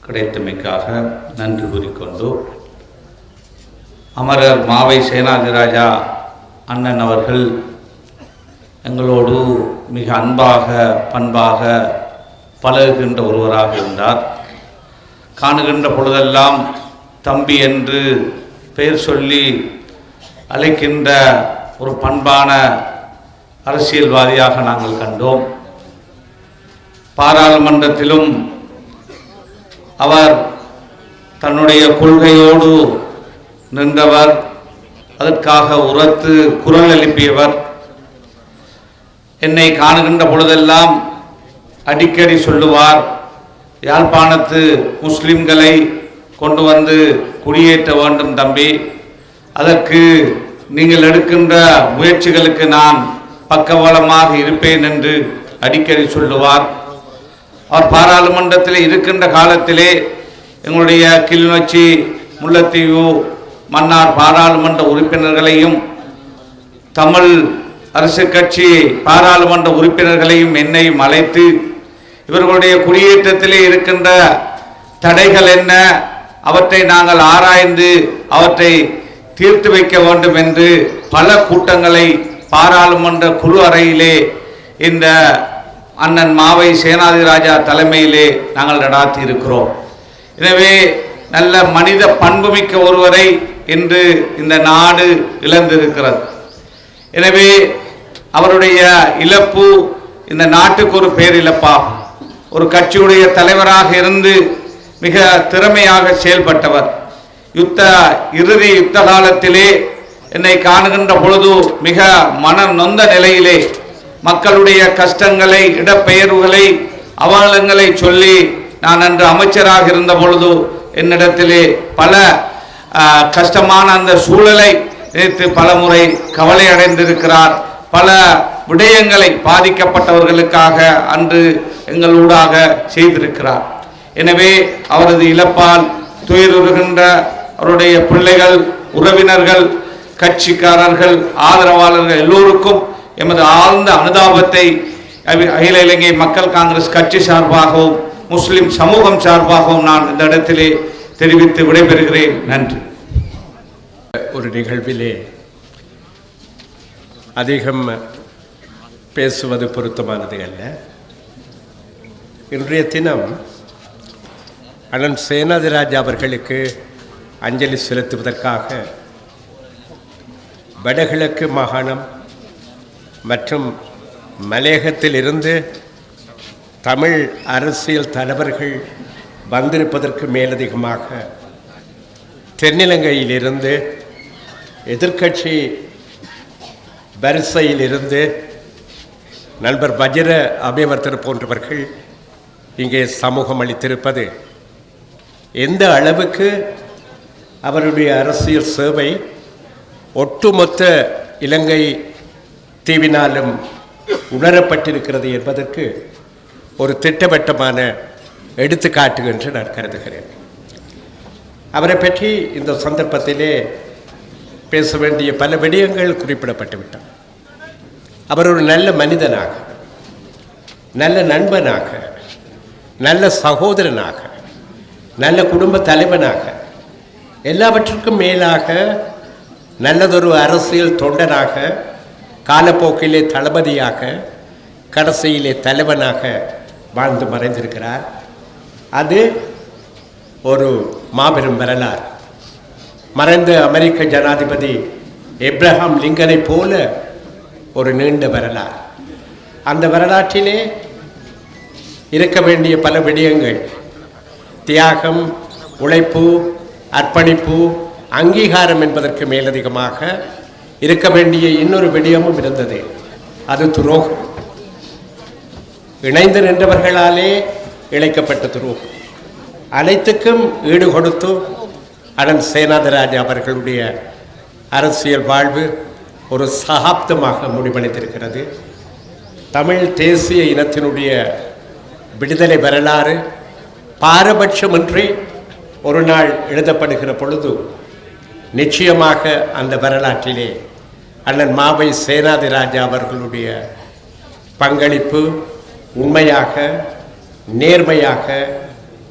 Speaker 9: கிடைத்தமைக்காக நன்றி கூறிக்கொண்டு, அமரர் மாவை சேனாதி ராஜா அண்ணன் அவர்கள் எங்களோடு மிக அன்பாக பண்பாக பழகுகின்ற ஒருவராக இருந்தார். காணுகின்ற பொழுதெல்லாம் தம்பி என்று பெயர் சொல்லி அழைக்கின்ற ஒரு பண்பான அரசியல்வாதியாக நாங்கள் கண்டோம். பாராளுமன்றத்திலும் அவர் தன்னுடைய கொள்கையோடு நின்றவர், அதற்காக உரத்து குரல் எழுப்பியவர். என்னை காணுகின்ற பொழுதெல்லாம் அடிக்கடி சொல்லுவார், யாழ்ப்பாணத்து முஸ்லிம்களை கொண்டு வந்து குடியேற்ற வேண்டும் தம்பி, அதற்கு நீங்கள் எடுக்கின்ற முயற்சிகளுக்கு நான் பக்கபலமாக இருப்பேன் என்று அடிக்கடி சொல்லுவார். அவர் பாராளுமன்றத்தில் இருக்கின்ற காலத்திலே எங்களுடைய கிளிநொச்சி, முல்லைத்தீவு, மன்னார் பாராளுமன்ற உறுப்பினர்களையும் தமிழ் அரசு கட்சி பாராளுமன்ற உறுப்பினர்களையும் என்னையும் அழைத்து இவர்களுடைய குடியேற்றத்திலே இருக்கின்ற தடைகள் என்ன, அவற்றை நாங்கள் ஆராய்ந்து அவற்றை தீர்த்து வைக்க வேண்டும் என்று பல கூட்டங்களை பாராளுமன்ற குழு அறையிலே இந்த அண்ணன் மாவை சேனாதி ராஜா தலைமையிலே நாங்கள் நடாத்தி இருக்கிறோம். எனவே நல்ல மனித பண்புமிக்க ஒருவரை இன்று இந்த நாடு இழந்திருக்கிறது. எனவே அவருடைய இழப்பு இந்த நாட்டுக்கு ஒரு பேரிழப்பாகும். ஒரு கட்சியுடைய தலைவராக இருந்து மிக திறமையாக செயல்பட்டவர். இறுதி யுத்த காலத்திலே என்னை காணுகின்ற பொழுது மிக மன நொந்த நிலையிலே மக்களுடைய கஷ்டங்களை, இடப்பெயர்வுகளை, அவலங்களை சொல்லி நான் அன்று அமைச்சராக இருந்த பொழுது என்னிடத்திலே பல கஷ்டமான அந்த சூழலை நினைத்து பல முறை கவலை அடைந்திருக்கிறார். பல விடயங்களை பாதிக்கப்பட்டவர்களுக்காக அன்று எங்களூடாக செய்திருக்கிறார். எனவே அவரது இழப்பால் துயருகின்ற அவருடைய பிள்ளைகள், உறவினர்கள், கட்சிக்காரர்கள், ஆதரவாளர்கள் எல்லோருக்கும் எமது ஆழ்ந்த அனுதாபத்தை அகில இலங்கை மக்கள் காங்கிரஸ் கட்சி சார்பாகவும் முஸ்லிம் சமூகம் சார்பாகவும் நான் இந்த இடத்திலே தெரிவித்து விடைபெறுகிறேன். நன்றி.
Speaker 10: ஒரு நிகழ்விலே அதிகம் பேசுவது பொருத்தமானது அல்ல. இன்றைய தினம் அண்ணன் சேனாதி ராஜா அவர்களுக்கு அஞ்சலி செலுத்துவதற்காக வடகிழக்கு மாகாணம் மற்றும் மலையகத்தில் இருந்து தமிழ் அரசியல் தலைவர்கள் வந்திருப்பதற்கு மேலதிகமாக தென்னிலங்கையிலிருந்து எதிர்க்கட்சி வரிசையிலிருந்து நண்பர் வஜிர அபிவர்த்தர் போன்றவர்கள் இங்கே சமூகம் அளித்திருப்பது எந்த அளவுக்கு அவருடைய அரசியல் சேவை ஒட்டுமொத்த இலங்கை தீவினாலும் உணரப்பட்டிருக்கிறது என்பதற்கு ஒரு திட்டவட்டமான எடுத்துக்காட்டு என்று நான் கருதுகிறேன். அவரை பற்றி இந்த சந்தர்ப்பத்திலே பேச வேண்டிய பல விடயங்கள் குறிப்பிடப்பட்டுவிட்டார். அவர் ஒரு நல்ல மனிதனாக, நல்ல நண்பனாக, நல்ல சகோதரனாக, நல்ல குடும்ப தலைவனாக, எல்லாவற்றுக்கும் மேலாக நல்லதொரு அரசியல் தொண்டனாக, காலப்போக்கிலே தளபதியாக, கடைசியிலே தலைவனாக வாழ்ந்து மறைந்திருக்கிறார். அது ஒரு மாபெரும் வரலாறு. மறைந்த அமெரிக்க ஜனாதிபதி ஏப்ரஹாம் லிங்கனை போல ஒரு நீண்ட வரலாறு. அந்த வரலாற்றிலே இருக்க வேண்டிய பல விடயங்கள், தியாகம், உழைப்பு, அர்ப்பணிப்பு, அங்கீகாரம் என்பதற்கு மேலதிகமாக இருக்க வேண்டிய இன்னொரு விடயமும் இருந்தது. அது துரோகம். இணைந்து நின்றவர்களாலே இழைக்கப்பட்ட துரோகம். அனைத்துக்கும் ஈடு கொடுத்து அண்ணன் சேனாதிராஜா அவர்களுடைய அரசியல் வாழ்வு ஒரு சகாப்தமாக முடிவடைந்திருக்கிறது. தமிழ் தேசிய இனத்தினுடைய விடுதலை வரலாறு பாரபட்சமின்றி ஒரு நாள் எழுதப்படுகிற பொழுது நிச்சயமாக அந்த வரலாற்றிலே அண்ணன் மாவை சேனாதிராஜா அவர்களுடைய பங்களிப்பு உண்மையாக, நேர்மையாக,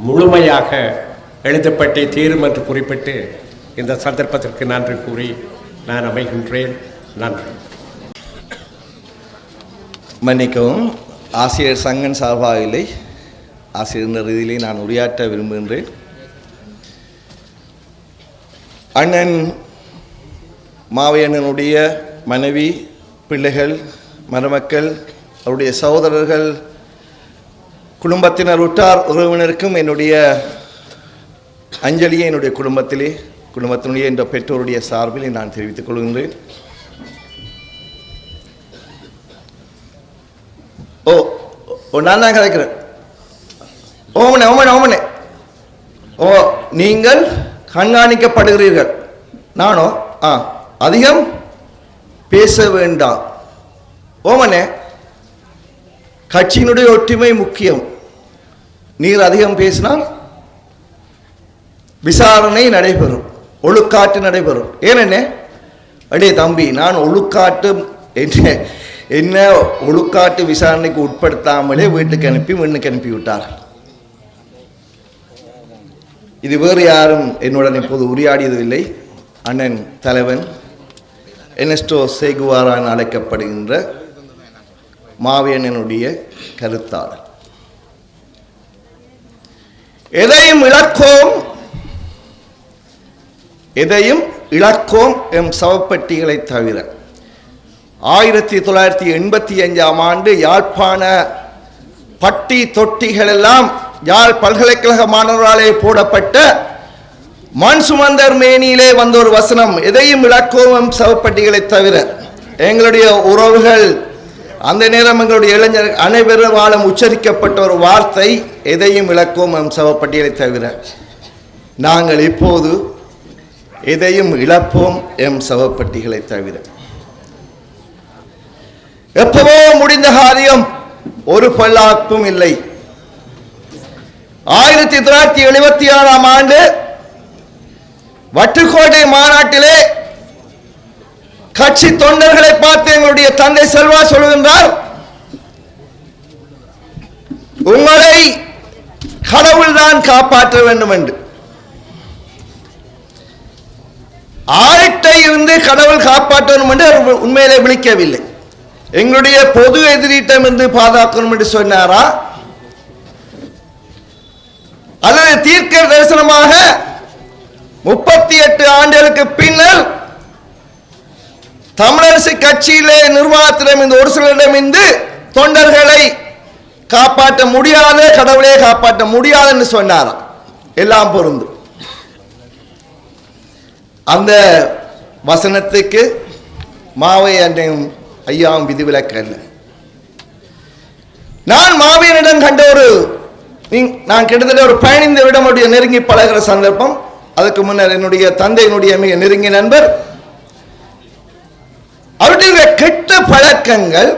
Speaker 10: முழுமையாக எழுதப்பட்டே தீரும் என்று குறிப்பிட்டு இந்த சந்தர்ப்பத்திற்கு நன்றி கூறி நான் அமைகின்றேன். நன்றி.
Speaker 11: மன்னிக்கவும், ஆசிரியர் சங்கன் சார்பாக இல்லை, ஆசிரியர் ரீதியிலே நான் உரையாற்ற விரும்புகின்றேன். அண்ணன் மாவையண்ணனுடைய மனைவி, பிள்ளைகள், மருமக்கள், அவருடைய சகோதரர்கள், குடும்பத்தினர், உற்றார் உறவினருக்கும் என்னுடைய அஞ்சலியை என்னுடைய குடும்பத்தினுடைய என்ற பெற்றோருடைய சார்பில் நான் தெரிவித்துக் கொள்கின்றேன். நான் தான் கதைக்கிறேன். ஓமனே நீங்கள் கண்காணிக்கப்படுகிறீர்கள். நானோ அதிகம் பேச வேண்டாம். ஓமனே, கட்சியினுடைய ஒற்றுமை முக்கியம். நீர் அதிகம் பேசினால் விசாரணை நடைபெறும், ஒழுக்காட்டு நடைபெறும். ஏனென்ன அடே தம்பி, நான் ஒழுக்காட்டு என்ன ஒழுக்காட்டு விசாரணைக்கு உட்படுத்தாமலே வீட்டுக்கு அனுப்பி மண்ணுக்கு அனுப்பி விட்டார்கள். இது வேறு யாரும் என்னுடன் இப்போது உரையாடியது இல்லை. அண்ணன் தலைவன் எர்னஸ்டோ சே குவேரா என அழைக்கப்படுகின்ற மாவையண்ணனுடைய கருத்தாளர். எதையும் இழக்கோம் எம் சவப்பட்டிகளை தவிர 1985ஆம் ஆண்டு யாழ்ப்பாண பட்டி தொட்டிகள் எல்லாம் யாழ் பல்கலைக்கழக மாணவர்களாலே போடப்பட்ட மண் சுமந்தர் மேனியிலே வந்த ஒரு வசனம், எதையும் இழக்கோம் எம் சவப்பட்டிகளை தவிர. எங்களுடைய உறவுகள், அந்த நேரம் எங்களுடைய இளைஞர் அனைவராலும் உச்சரிக்கப்பட்ட ஒரு வார்த்தை, எதையும் இழக்கோம் எம் சவப்பட்டிகளை தவிர. நாங்கள் இப்போது எதையும் இழப்போம் எம் சவப்பட்டிகளை தவிர. எப்பவோ முடிந்த காரியம், ஒரு பல்லாப்பும் இல்லை. 1976ஆம் ஆண்டு வட்டுக்கோட்டை மாநாட்டிலே கட்சி தொண்டர்களை பார்த்து எங்களுடைய தந்தை செல்வா சொல்கின்றார், உங்களை கடவுள்தான் காப்பாற்ற வேண்டும் என்று. ஆழ்த்தை இருந்து கடவுள் காப்பாற்ற வேண்டும் என்று உண்மையிலே விழிக்கவில்லை. எங்களுடைய பொது எதிரிட்டம் இருந்து பாதுகாக்கணும் என்று சொன்னாரா, அல்லது தீர்க்க தரிசனமாக 38 ஆண்டுகளுக்கு பின்னர் தமிழரசு கட்சியிலே நிர்வாகத்திடம் இந்த ஒரு சிலரிடம் இருந்து தொண்டர்களை காப்பாற்ற முடியாது, கடவுளே காப்பாற்ற முடியாது என்று சொன்னாரா? எல்லாம் பொருந்தும். அந்த வசனத்துக்கு மாவை அண்ணையும் ஐயாவும் விதிவிலக்கல்ல. நான் மாவையனிடம் கண்ட நான் கிட்டத்தட்ட ஒரு 15 வருடமுடைய நெருங்கி பழகிற சந்தர்ப்பம். அதுக்கு முன்னர் என்னுடைய தந்தையினுடைய மிக நெருங்கிய நண்பர். அவருடைய கெட்ட பழக்கங்கள்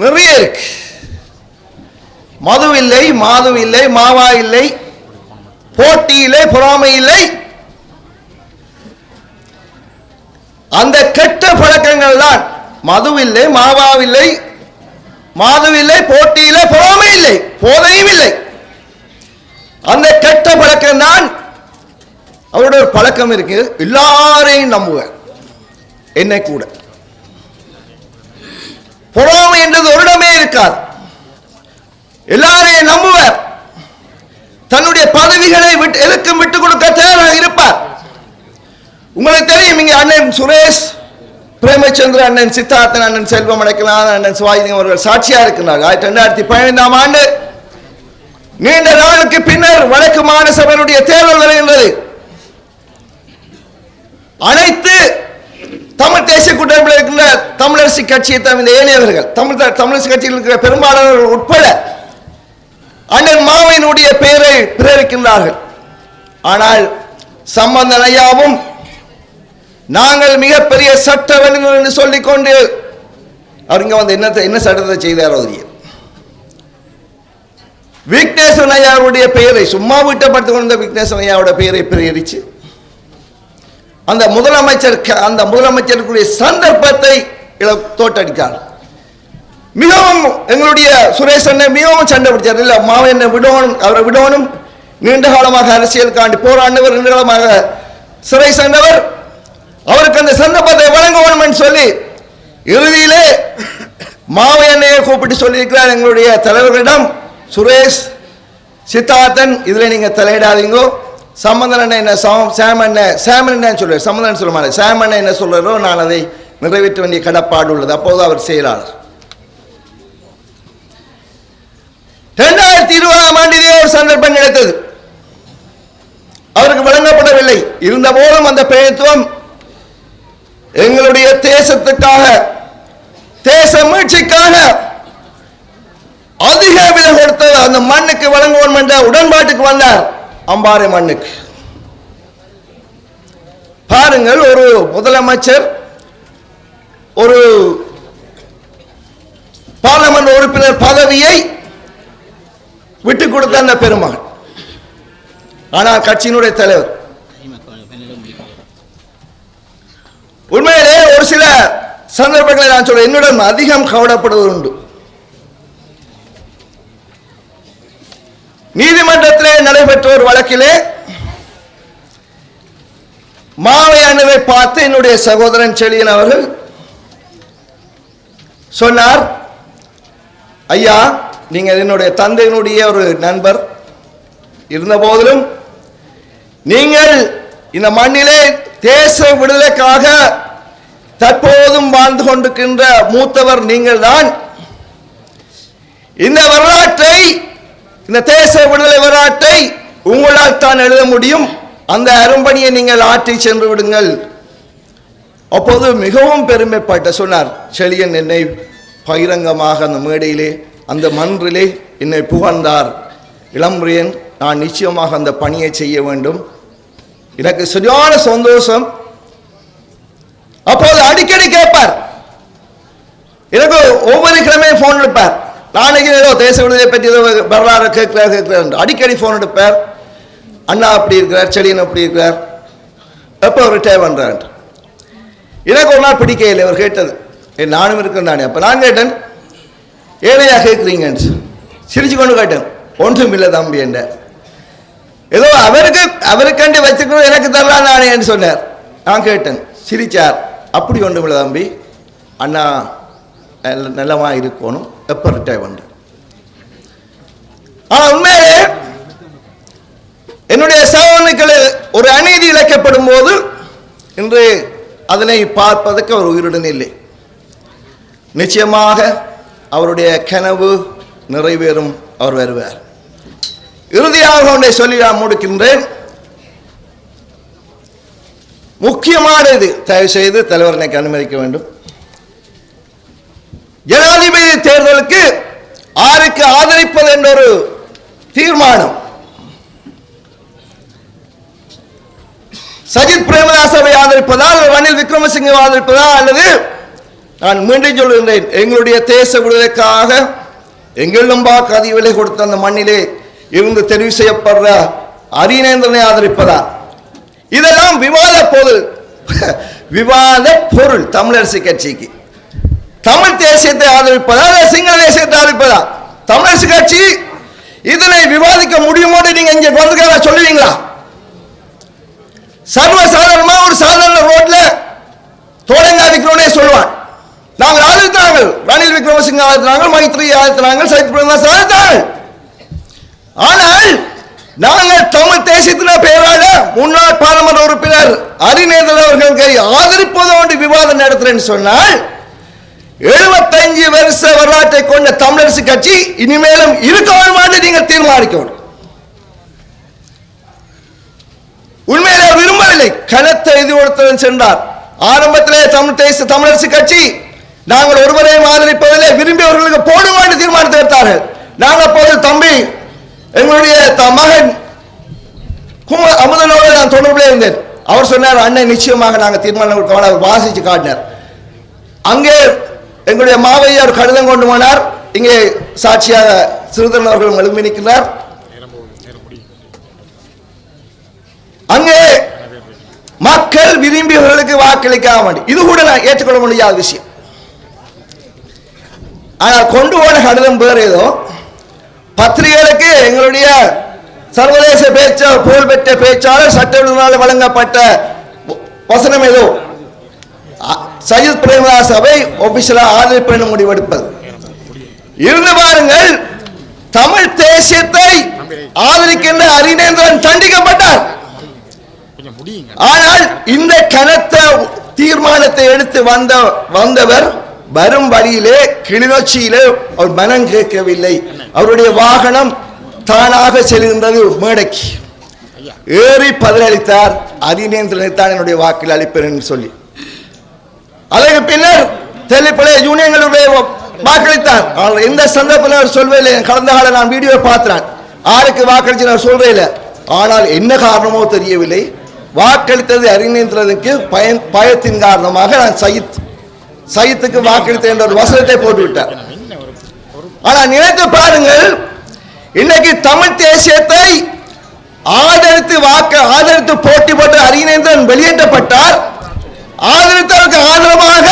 Speaker 11: நிறைய இருக்கு. மது இல்லை, மாது இல்லை, மாவா இல்லை, போட்டி இல்லை, பொறாமை இல்லை. அந்த கெட்ட பழக்கங்கள் தான். மதுவில்லை, மாவாவில்லை, மாதுவில்லை, போட்டியில்லை, பொறாமை இல்லை, போதையும் இல்லை. அந்த கெட்ட பழக்கம் தான். அவருடைய ஒரு பழக்கம் இருக்கு, எல்லாரையும் நம்புவார், என்னை கூட. பொறாமை என்றது ஒரு இடமே இருக்காது. எல்லாரையும் நம்புவார். தன்னுடைய பதவிகளை எதுக்கும் விட்டுக் கொடுக்க தயாராக இருப்பார். உங்களுக்கு தெரியும், இங்கே அண்ணன் சுரேஷ் பிரேமச்சந்திர, அண்ணன் சித்தார்த்தன், அண்ணன் செல்வம் அடைக்கலாம், அண்ணன் சுவாயிலிங்கம் அவர்கள் சாட்சியா இருக்கிறார்கள். 2015ஆம் ஆண்டு நீண்ட நாளுக்கு பின்னர் வடக்கு மாகாண சபையினுடைய தேர்தல் வருகின்றது. அனைத்து தமிழ் தேசிய கூட்டமைப்பில் இருக்கின்ற தமிழரசு கட்சியை தவிர ஏனையவர்கள் தமிழரசு கட்சியில் இருக்கிற பெரும்பாலானவர்கள் உட்பட அண்ணன் மாவையினுடைய பெயரை பிரேரிக்கின்றார்கள். ஆனால் சம்பந்தன் ஐயாவும் நாங்கள் மிகப்பெரிய சட்ட வல்லுநர் என்று சொல்லிக்கொண்டு அவர் இங்க வந்து என்ன சட்டத்தை செய்தாரோ விக்னேஸ்வரன் ஐயாவுடைய பெயரை சும்மா வீட்டப்படுத்திக் கொண்ட விக்னேஸ்வரன் ஐயாவுடைய பெயரை பிரேரிச்சு அந்த முதலமைச்சருக்குரிய சந்தர்ப்பத்தை தோட்டடித்தார். மிகவும் எங்களுடைய சுரேஷ் அண்ணன் மிகவும் சண்டை பிடிச்சார். இல்ல மாவை என்ன விடணும், அவரை விடணும். நீண்ட காலமாக அரசியலுக்காண்டி போராடினவர், நீண்ட காலமாக சிறை சென்றவர், அவருக்கு அந்த சந்தர்ப்பத்தை வழங்க வேண்டும் என்று சொல்லி இறுதியிலே மாவை அண்ணையை கூப்பிட்டு சொல்லியிருக்கிறார் எங்களுடைய தலைவர்களிடம், சுரேஷ் சித்தார்த்தன் இதில் நீங்க தலையிடாதீங்கோ, சம்பந்தன் அண்ணன் என்ன சாமன் என்ன சொல்றாரு, சம்பந்தன் சொல்ல மாட்டேன், சாமன் என்ன சொல்றாரோ நான் அதை நிறைவேற்ற வேண்டிய கடப்பாடு உள்ளது. அப்போது அவர் செயலாளர். 2020ஆம் ஆண்டிலே ஒரு சந்தர்ப்பம் கிடைத்தது, அவருக்கு வழங்கப்படவில்லை. இருந்த போதும் அந்த பிரதித்துவம் எங்களுடைய தேசத்துக்காக, தேச மீட்சிக்காக அதிக விலை கொடுத்த அந்த மண்ணுக்கு வழங்குவோம் என்ற உடன்பாட்டுக்கு வந்தார். அம்பாறை மண்ணுக்கு பாருங்கள், ஒரு முதலமைச்சர், ஒரு பார்லமெண்ட் உறுப்பினர் பதவியை விட்டுக் கொடுத்த அந்த பெருமகன். ஆனால் கட்சியினுடைய தலைவர் உண்மையிலே ஒரு சில சந்தர்ப்பங்களை நான் சொல்றேன், என்னுடன் அதிகம் கவலைப்படுவது உண்டு. நீதிமன்றத்திலே நடைபெற்ற ஒரு வழக்கிலே மாவை அணுவை பார்த்து என்னுடைய சகோதரன் செழியன் அவர்கள் சொன்னார், ஐயா நீங்கள் என்னுடைய தந்தையினுடைய ஒரு நண்பர் இருந்த போதிலும் நீங்கள் இந்த மண்ணிலே தேச விடுதலைக்காக தற்போதும் வாழ்ந்து கொண்டிருக்கின்ற மூத்தவர் நீங்கள் தான். இந்த வரலாற்றை, இந்த தேச விடுதலை வரலாற்றை உங்களால் தான் எழுத முடியும். அந்த அரும்பணியை நீங்கள் ஆற்றி சென்று விடுங்கள். அப்போது மிகவும் பெருமைப்பட்ட சொன்னார் செழியன். என்னை பகிரங்கமாக அந்த மேடையிலே, அந்த மன்றிலே என்னை புகழ்ந்தார். இளம்பரியன், நான் நிச்சயமாக அந்த பணியை செய்ய வேண்டும். எனக்கு சரியான சந்தோஷம். அப்போது அடிக்கடி கேட்பார், எனக்கு ஒவ்வொரு கிழமையும் போன் எடுப்பார். நாளைக்கு ஏதோ தேச விடுதலை பற்றி ஏதோ வரலாறு கேட்கிறார் அடிக்கடி போன் எடுப்பார். அண்ணா அப்படி இருக்கிறார், செழியன் அப்படி இருக்கிறார், எப்போ ரிட்டையர் பண்றார். எனக்கு ஒரு நாள் பிடிக்கல அவர் கேட்டது, நானும் இருக்கேன் நானே. அப்போ நான் கேட்டேன், ஏனையா கேட்குறீங்கன்னு சிரிச்சு கொண்டு கேட்டேன். ஒன்றும் இல்லை தம்பி என்ற, ஏதோ அவருக்காண்டி வச்சுக்கணும் எனக்கு தரலாம் நானே என்று சொன்னார். நான் கேட்டேன், சிரிச்சார். அப்படி ஒன்றும் இல்லை தம்பி, அண்ணா நல்லமா இருக்கணும், எப்போ ரிட்டையர் பண்ற. ஆனால் உண்மையிலே என்னுடைய சகோதரர்கள் ஒரு அநீதி இழைக்கப்படும் போது இன்று அதனை பார்ப்பதற்கு அவர் உயிருடன் இல்லை. நிச்சயமாக அவருடைய கனவு நிறைவேறும், அவர் வருவார். இறுதியாக ஒன்றை சொல்லி நான் முடிக்கின்றேன். முக்கியமான இது, தயவு செய்து தலைவர் எனக்கு அனுமதிக்க வேண்டும். ஜனாதிபதி தேர்தலுக்கு ஆருக்கு ஆதரிப்பது என்ற ஒரு தீர்மானம் சஜித் பிரேமதாசவை ஆதரிப்பதா, ரணில் விக்ரமசிங்கே ஆதரிப்பதா, அல்லது நான் மீண்டும் சொல்கின்றேன், எங்களுடைய தேச விடுதலைக்காக எங்கெல்லாம் அதிக விலை கொடுத்த அந்த மண்ணிலே இருந்து தெரிவு செய்யப்படுற அரிநேந்திரனை ஆதரிப்பதா? இதெல்லாம் விவாத பொருள். தமிழரசு கட்சிக்கு தமிழ் தேசியத்தை ஆதரிப்பதா, சிங்கள தேசியத்தை ஆதரிப்பதா? தமிழரசு கட்சி இதனை விவாதிக்க முடியுமோ? நீங்க இங்க வந்து சொல்லுவீங்களா? சர்வசாதாரணமா ஒரு சாதாரண ரோட்ல தோழங்கா விக்ரமனே சொல்லுவான், நாங்கள் ஆதரித்தாங்க, ரணில் விக்ரமசிங்க ஆதரித்தாங்க, மைத்ரி ஆதரித்தாங்க, சஜித் பிரேமதாஸ் ஆதரித்தாங்க. ஆனால் நாங்கள் தமிழ் தேசியத்தின் பெயரால முன்னாள் பாராளுமன்ற உறுப்பினர் அரிநேந்திரன் அவர்களுக்கு ஆதரிப்பதோடு விவாதம் நடத்துறேன்னு சொன்னால் 75 வருஷ வரலாற்றை கொண்ட தமிழரசு கட்சி இனிமேலும் இருக்க வேண்டுமாறு நீங்கள் தீர்மானிக்கணும். உண்மையிலே விரும்பவில்லை, கனத்த எதிர்கொடுத்தவன் சென்றார். ஆரம்பத்திலே தமிழரசு கட்சி நாங்கள் ஒருவரையும் ஆதரிப்பதிலே விரும்பியவர்களுக்கு போடுவோம் என்று தீர்மானத்தை எடுத்தார்கள். நாங்கள் அப்போது தம்பி எங்களுடைய மகன் அமுதனோடு நான் தொடர்பில் இருந்தேன். அவர் சொன்னார், அண்ணன் நிச்சயமாக நாங்கள் தீர்மானம் கொடுக்க அவர் வாசிச்சு காட்டினார். அங்கே எங்களுடைய மாவையார் கடிதம் கொண்டு போனார். இங்கே சாட்சியாக சிறுதரன் அவர்கள் எழுப்பி நிற்கிறார். அங்கே மக்கள் விரும்பியவர்களுக்கு வாக்களிக்காம இது கூட நான் ஏற்றுக்கொள்ள முடியாத விஷயம். ஆனால் கொண்டு போன கடிதம் வேறு ஏதோ பத்திரிகைகளுக்கு எங்களுடைய சர்வதேச புகழ்பெற்ற பேச்சாளர் சட்டவிரோதமாக வழங்கப்பட்ட வசனம் ஏதோ சஜித் பிரேமதாஸ் சபை ஒபிஷியலாக ஆதரிப்பு என முடிவெடுப்பது. இருந்து பாருங்கள், தமிழ் தேசியத்தை ஆதரிக்கின்ற அரிநேந்திரன் தண்டிக்கப்பட்டார். ஆனால் இந்த கனத்த தீர்மானத்தை எடுத்து வந்தவர் வரும் வழியிலே கிளிநொச்சியிலே அவர் மனம் கேட்கவில்லை. அவருடைய வாகனம் தானாக செல்கின்றது மேடைக்கு ஏறி பதிலளித்தார். அரிநேந்திரனை தான் என்னுடைய வாக்கில் அளிப்பேன் என்று சொல்லி அதற்கு பின்னர் தெல்லிப்பளை யூனியன்களுடைய வாக்களித்தார். எந்த சந்தர்ப்பத்தில் சொல்வதில்லை. கடந்த கால நான் வீடியோ பார்த்தேன். ஆருக்கு வாக்களிச்சு நான் சொல்றேன். ஆனால் என்ன காரணமோ தெரியவில்லை, வாக்களித்தது அரிநேந்திரனுக்கு பயத்தின் காரணமாக நான் சயித்துக்கு வாக்களித்தேன் என்ற ஒரு வசனத்தை போட்டுவிட்டார். ஆனால் நினைத்து பாருங்கள், இன்னைக்கு தமிழ் தேசியத்தை ஆதரித்து போட்டி போட்டு அரிநேந்திரன் வெளியேற்றப்பட்டார். ஆதரித்தவருக்கு ஆதரவாக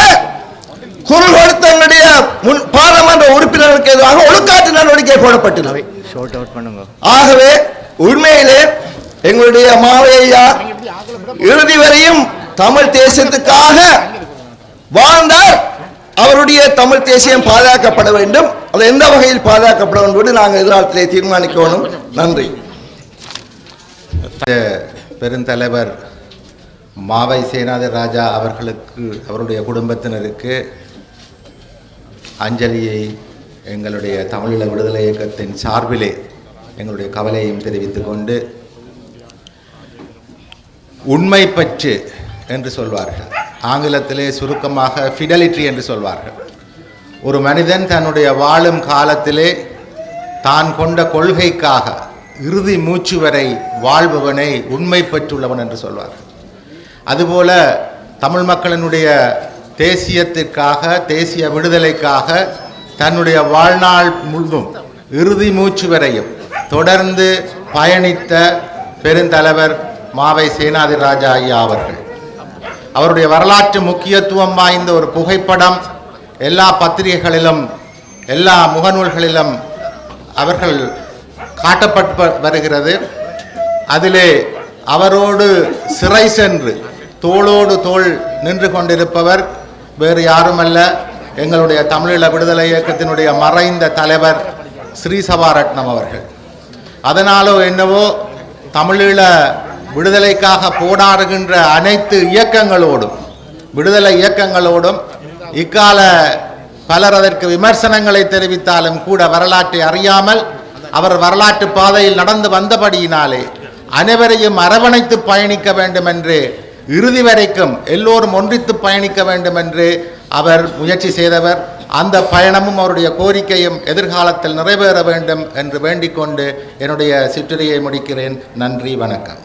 Speaker 11: குரல் கொடுத்த எங்களுடைய பாராளுமன்ற உறுப்பினர்களுக்கு எதிராக ஒழுக்காற்று நடவடிக்கை போடப்பட்டுள்ளது. ஆகவே உண்மையிலே எங்களுடைய மாவையா இறுதி வரையும் தமிழ் தேசியத்துக்காக வாழ்ந்தார். அவருடைய தமிழ் தேசியம் பாதுகாக்கப்பட வேண்டும். அது எந்த வகையில் பாதுகாக்கப்பட வேண்டும் என்று நாங்கள் எதிர்காலத்திலே தீர்மானிக்கணும். நன்றி.
Speaker 12: பெருந்தலைவர் மாவை சேனாதி ராஜா அவர்களுக்கு, அவருடைய குடும்பத்தினருக்கு அஞ்சலியை எங்களுடைய தமிழீழ விடுதலை இயக்கத்தின் சார்பிலே எங்களுடைய கவலையையும் தெரிவித்துக் கொண்டு, உண்மை பற்று என்று சொல்வார்கள், ஆங்கிலத்திலே சுருக்கமாக ஃபிடலிட்டி என்று சொல்வார்கள். ஒரு மனிதன் தன்னுடைய வாழும் காலத்திலே தான் கொண்ட கொள்கைக்காக இறுதி மூச்சு வரை வாழ்பவனை உண்மை பற்றுள்ளவன் என்று சொல்வார்கள். அதுபோல தமிழ் மக்களினுடைய தேசியத்திற்காக, தேசிய விடுதலைக்காக தன்னுடைய வாழ்நாள் முழுவதும் இறுதி மூச்சு வரையும் தொடர்ந்து பயணித்த பெருந்தலைவர் மாவை சேனாதி ராஜா ஐயா அவர்கள். அவருடைய வரலாற்று முக்கியத்துவம் வாய்ந்த ஒரு புகைப்படம் எல்லா பத்திரிகைகளிலும் எல்லா முகநூல்களிலும் அவர்கள் காட்டப்பட்டு வருகிறது. அதிலே அவரோடு சிறை சென்று தோளோடு தோள் நின்று கொண்டிருப்பவர் வேறு யாருமல்ல, எங்களுடைய தமிழீழ விடுதலை இயக்கத்தினுடைய மறைந்த தலைவர் ஸ்ரீ சபாரட்னம் அவர்கள். அதனாலோ என்னவோ தமிழீழ விடுதலைக்காக போராடுகின்ற அனைத்து இயக்கங்களோடும், விடுதலை இயக்கங்களோடும் இக்கால பலர் அதற்கு விமர்சனங்களை தெரிவித்தாலும் கூட வரலாற்றை அறியாமல் அவர் வரலாற்று பாதையில் நடந்து வந்தபடியினாலே அனைவரையும் அரவணைத்து பயணிக்க வேண்டும் என்று, இறுதி வரைக்கும் எல்லோரும் ஒன்றித்து பயணிக்க வேண்டும் என்று அவர் முயற்சி செய்தவர். அந்த பயணமும் அவருடைய கோரிக்கையும் எதிர்காலத்தில் நிறைவேற வேண்டும் என்று வேண்டிக் கொண்டு என்னுடைய சிற்றுரையை முடிக்கிறேன். நன்றி, வணக்கம்.